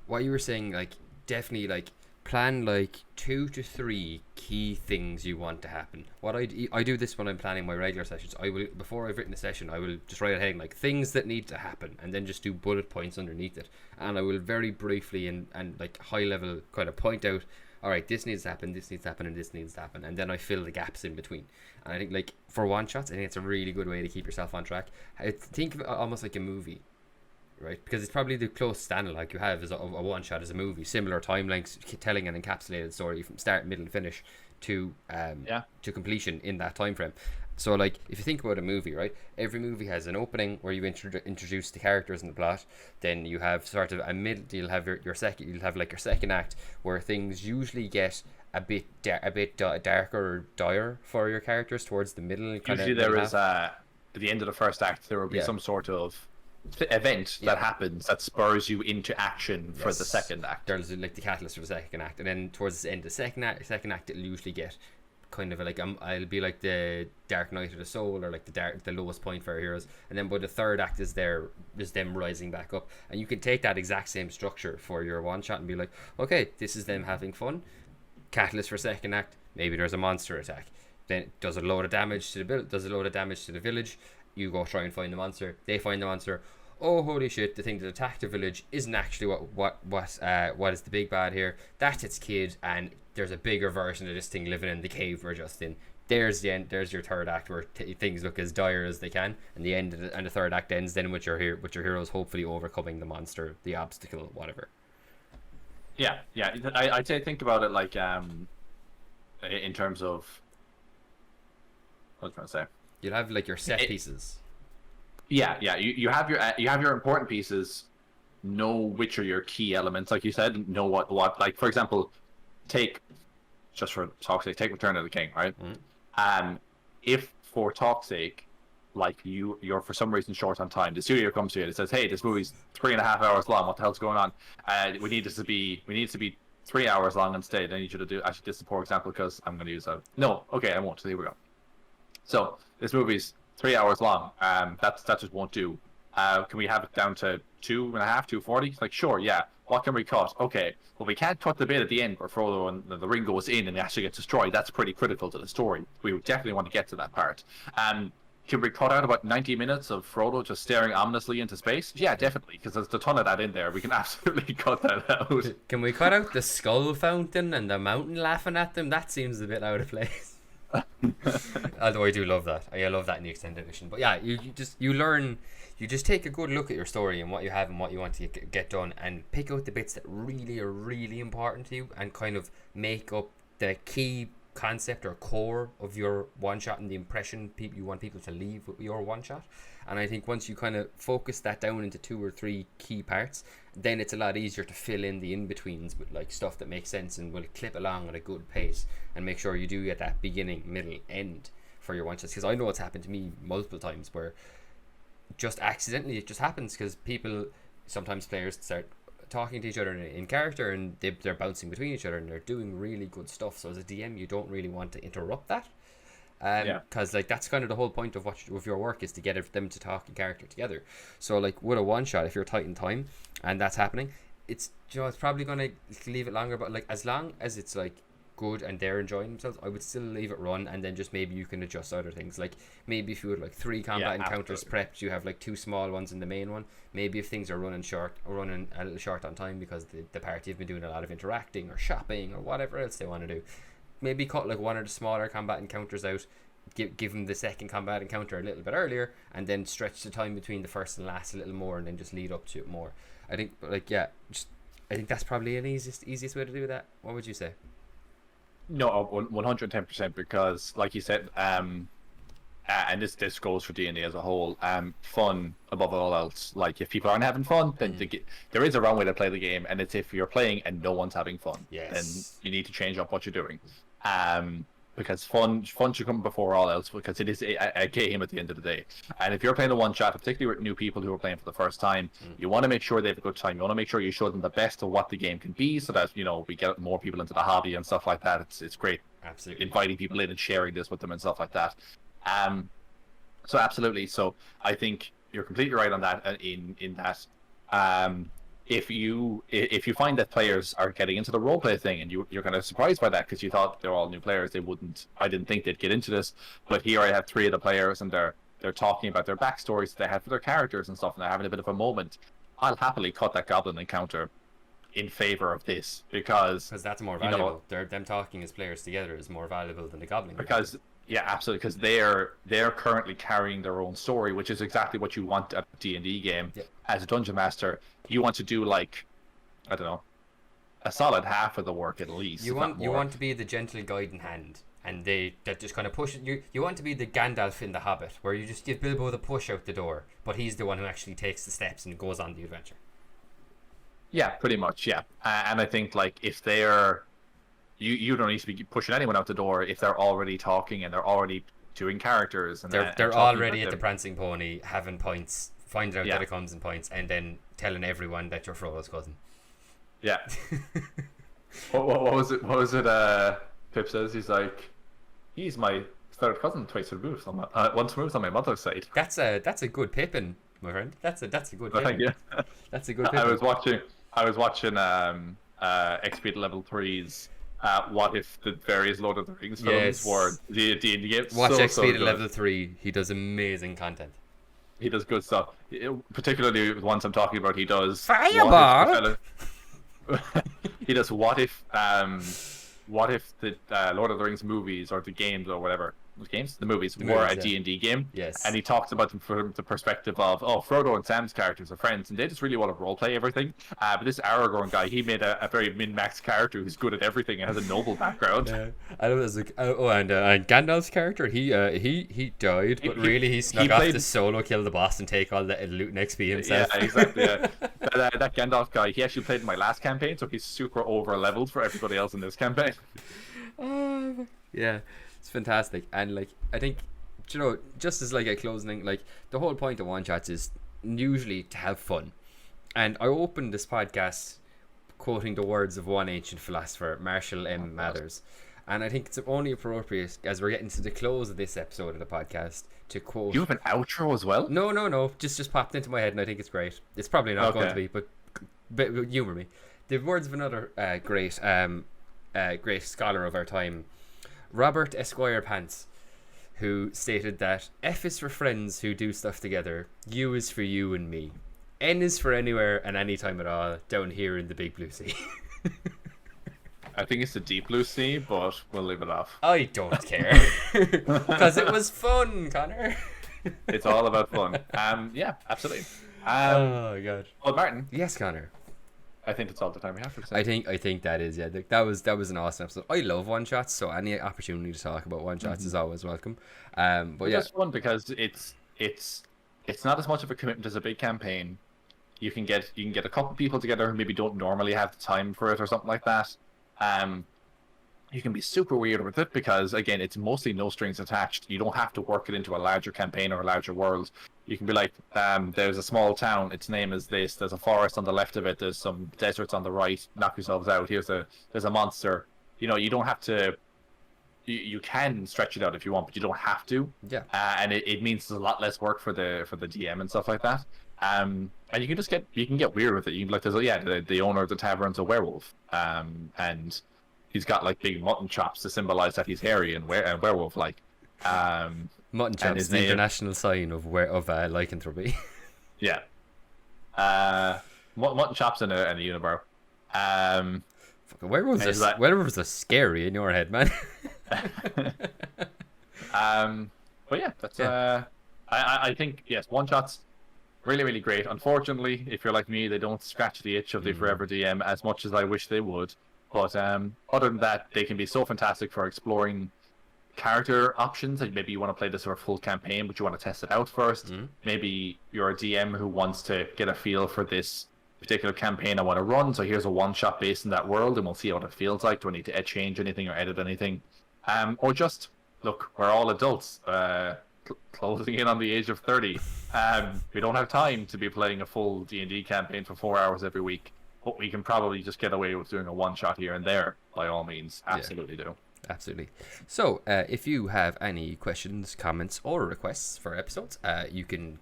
what you were saying, like definitely like plan like 2 to 3 key things you want to happen. What I do this when I'm planning my regular sessions. I will, before I've written a session, I will just write a heading like things that need to happen, and then just do bullet points underneath it. And I will very briefly and like high level kind of point out, all right, this needs to happen, this needs to happen, and this needs to happen, and then I fill the gaps in between. And I think like for one shots, I think it's a really good way to keep yourself on track. I think of it almost like a movie. Right, because it's probably the closest analog you have is a one shot as a movie, similar time lengths, telling an encapsulated story from start, middle, and finish to completion in that time frame. So like if you think about a movie, right, every movie has an opening where you introduce the characters and the plot. Then you have sort of a middle. You'll have your second act where things usually get a bit darker or dire for your characters towards the middle. Usually there is at the end of the first act there will be some sort of event that happens that spurs you into action for the second act. There's like the catalyst for the second act, and then towards the end of the second act it'll usually get kind of like I'll be like the Dark Knight of the Soul, or like the lowest point for our heroes, and then by the third act is them rising back up. And you can take that exact same structure for your one shot and be like, okay, this is them having fun. Catalyst for second act, maybe there's a monster attack, then it does a load of damage to the village. You go try and find the monster. They find the monster. Oh, holy shit! The thing that attacked the village isn't actually what is the big bad here. That's its kid, and there's a bigger version of this thing living in the cave we're just in. There's the end. There's your third act where things look as dire as they can, and the third act ends then with your heroes hopefully overcoming the monster, the obstacle, whatever. Yeah. I'd say think about it like in terms of what was I trying to say. You'll have like your set pieces. Yeah. You have your important pieces. Know which are your key elements, like you said. Know what. Like for example, take talk's sake, take Return of the King, right? If for talk's sake, like you're for some reason short on time, the studio comes to you and it says, "Hey, this movie's 3.5 hours long. What the hell's going on? We need it to be 3 hours long instead. I need you to do." Actually, this is a poor example because I'm going to use a. No, okay, I won't. So here we go. So this movie's 3 hours long. That just won't do. Can we have it down to 2.5, 2:40? Like, sure, yeah. What can we cut? Okay, well, we can't cut the bit at the end where Frodo and the ring goes in and he actually gets destroyed. That's pretty critical to the story. We would definitely want to get to that part. Can we cut out about 90 minutes of Frodo just staring ominously into space? Yeah, definitely, because there's a ton of that in there. We can absolutely cut that out. Can we cut out the skull fountain and the mountain laughing at them? That seems a bit out of place. Although I do love that. I love that in the extended edition. But yeah, you just take a good look at your story and what you have and what you want to get done, and pick out the bits that really are really important to you, and kind of make up the key concept or core of your one shot and the impression you want people to leave with your one shot. And I think once you kind of focus that down into 2 or 3 key parts, then it's a lot easier to fill in the in-betweens with like stuff that makes sense and will clip along at a good pace, and make sure you do get that beginning, middle, end for your one shots, because I know it's happened to me multiple times where just accidentally it just happens because people, sometimes players start talking to each other in character, and they're bouncing between each other and they're doing really good stuff. So as a DM, you don't really want to interrupt that, because like that's kind of the whole point of of your work, is to get them to talk in character together. So like with a one shot, if you're tight in time and that's happening, it's, you know, it's probably gonna leave it longer, but like as long as it's like good and they're enjoying themselves, I would still leave it run, and then just maybe you can adjust other things. Like maybe if you had like 3 combat encounters prepped, you have like 2 small ones in the main one. Maybe if things are running a little short on time because the party have been doing a lot of interacting or shopping or whatever else they want to do, maybe cut like one of the smaller combat encounters out, give them the second combat encounter a little bit earlier, and then stretch the time between the first and last a little more, and then just lead up to it more. I think I think that's probably an easiest way to do that. What would you say? No, 110%, because like you said, and this goes for D&D as a whole, fun above all else. Like if people aren't having fun, then there is a wrong way to play the game, and it's if you're playing and no one's having fun. Yes. Then you need to change up what you're doing. Because fun should come before all else, because it is a game at the end of the day. And if you're playing a one shot, particularly with new people who are playing for the first time, you want to make sure they have a good time. You want to make sure you show them the best of what the game can be, so that, you know, we get more people into the hobby and stuff like that. It's great. Absolutely. Inviting people in and sharing this with them and stuff like that. So absolutely. So I think you're completely right on that. In that, if you find that players are getting into the roleplay thing, and you're kind of surprised by that because you thought they're all new players, I didn't think they'd get into this, but here I have 3 of the players, and they're talking about their backstories they had for their characters and stuff, and they're having a bit of a moment. I'll happily cut that goblin encounter in favor of this, because that's more valuable. Them talking as players together is more valuable than the goblin. Because yeah, absolutely, because they're currently carrying their own story, which is exactly what you want at a D&D game. Yep. As a dungeon master, you want to do, like, I don't know, a solid half of the work at least. You want to be the gentle guiding hand, and that just kind of push you. You want to be the Gandalf in The Hobbit, where you just give Bilbo the push out the door, but he's the one who actually takes the steps and goes on the adventure. Yeah, pretty much. Yeah, and I think, like, if they're you don't need to be pushing anyone out the door if they're already talking and they're already doing characters, and they're already at the prancing pony having points, finding out that it comes in points, and then telling everyone that you're Frodo's cousin. Yeah. what was it? Pip says he's my third cousin, twice removed once removed on my mother's side. That's a good Pippin, my friend. That's a good Pippin. Yeah. That's a good Pippin. I was watching XP at level 3's what if the various Lord of the Rings films were the D&D games. Watch XP at level 3. He does amazing content. He does good stuff. Particularly the ones I'm talking about, he does Fireball. He does what if the Lord of the Rings movies, or the games, or whatever, the movies were a D&D game. Yes. And he talks about them from the perspective of, Frodo and Sam's characters are friends, and they just really want to roleplay everything. But this Aragorn guy, he made a very min-max character who's good at everything and has a noble background. I was like, and Gandalf's character, he died, but really he snuck off to solo kill the boss and take all the loot and XP himself. Yeah, exactly. Yeah. That Gandalf guy, he actually played in my last campaign, so he's super over-leveled for everybody else in this campaign. Yeah. It's fantastic, and like I think, you know, just as like a closing, like the whole point of one shots is usually to have fun. And I opened this podcast quoting the words of one ancient philosopher, Marshall M. Mathers, and I think it's only appropriate as we're getting to the close of this episode of the podcast to quote. You have an outro as well? No, just popped into my head, and I think it's great. It's probably not going to be, but humor me. The words of another great scholar of our time, Robert Esquire Pants, who stated that F is for friends who do stuff together, U is for you and me, N is for anywhere and anytime at all down here in the big blue sea. I think it's the deep blue sea, but we'll leave it off. I don't care. Because it was fun, Conor. It's all about fun. Yeah, absolutely. Oh, God. Well, Martin. Yes, Conor. I think that's all the time we have for today. I think that is, yeah. That was an awesome episode. I love one shots, so any opportunity to talk about one shots is always welcome. But yeah, it's fun because it's not as much of a commitment as a big campaign. You can get a couple people together who maybe don't normally have the time for it or something like that. you can be super weird with it because, again, it's mostly no strings attached. You don't have to work it into a larger campaign or a larger world. You can be like, there's a small town, its name is this, there's a forest on the left of it, there's some deserts on the right, knock yourselves out, there's a monster. You know, you don't have to, you can stretch it out if you want, but you don't have to. Yeah. And it means there's a lot less work for the DM and stuff like that. And you can just get weird with it. You can, like, the owner of the tavern's a werewolf. And he's got like big mutton chops to symbolize that he's hairy and werewolf like. Mutton chops, the international sign of lycanthropy. Yeah. Mutton chops and a unibrow. Werewolves are scary in your head, man. But yeah, that's I think yes, one shots really, really great. Unfortunately, if you're like me, they don't scratch the itch of the Forever DM as much as I wish they would. But other than that, they can be so fantastic for exploring character options. Like maybe you want to play this for a full campaign, but you want to test it out first. Maybe you're a DM who wants to get a feel for this particular campaign I want to run. So here's a one-shot based in that world, and we'll see what it feels like. Do I need to change anything or edit anything? Or just, look, we're all adults, closing in on the age of 30. We don't have time to be playing a full D&D campaign for 4 hours every week. But we can probably just get away with doing a one-shot here and there, by all means. Absolutely do. Absolutely. So, if you have any questions, comments, or requests for episodes, you can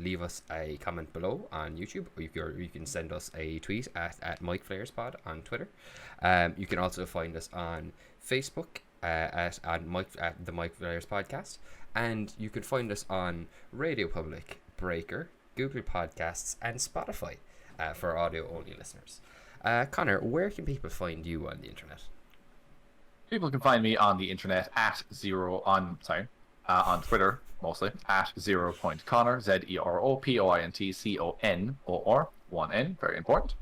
leave us a comment below on YouTube, or you can send us a tweet at MicFlayers Pod on Twitter. You can also find us on Facebook at the MicFlayers Podcast, and you can find us on Radio Public, Breaker, Google Podcasts, and Spotify for audio-only listeners. Conor, where can people find you on the internet? People can find me on the internet on Twitter mostly at 0.Conor, ZEROPOINTCONOR, 1N, very important.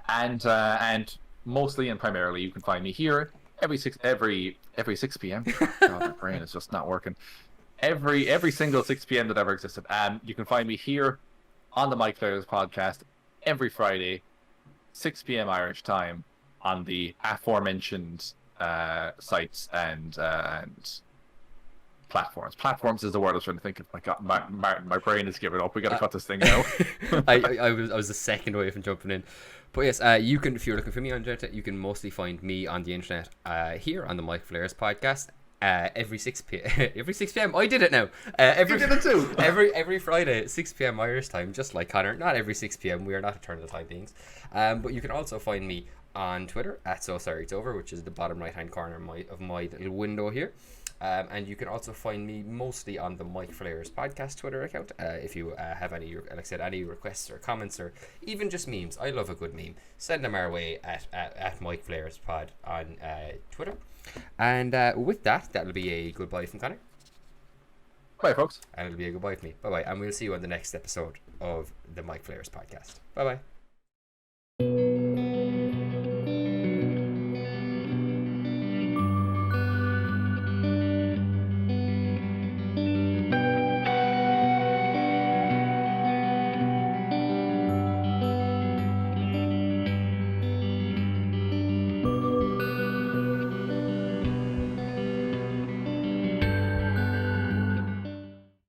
And mostly and primarily you can find me here every 6 p.m. God, my brain is just not working. Every single 6 p.m. that ever existed. You can find me here on the MicFlayers podcast every Friday, 6 p.m. Irish time, on the aforementioned sites and platforms. Platforms is the word I was trying to think of. My God, my brain is giving up. We got to cut this thing out. I was a second away from jumping in. But yes, you can, if you're looking for me on the internet, you can mostly find me on the internet here on the MicFlayers podcast. Every 6 p.m. I did it now. You did it too. every Friday at 6 p.m. Irish time, just like Conor. Not every 6 p.m. We are not eternal time beings. But you can also find me on Twitter at So Sorry It's Over, which is the bottom right hand corner of my little window here. And you can also find me mostly on the MicFlayers podcast Twitter account. If you have any, like I said, any requests or comments or even just memes, I love a good meme. Send them our way at MicFlayers Pod on Twitter. And with that, that'll be a goodbye from Conor. Bye, folks. And it'll be a goodbye from me. Bye-bye. And we'll see you on the next episode of the MicFlayers podcast. Bye-bye.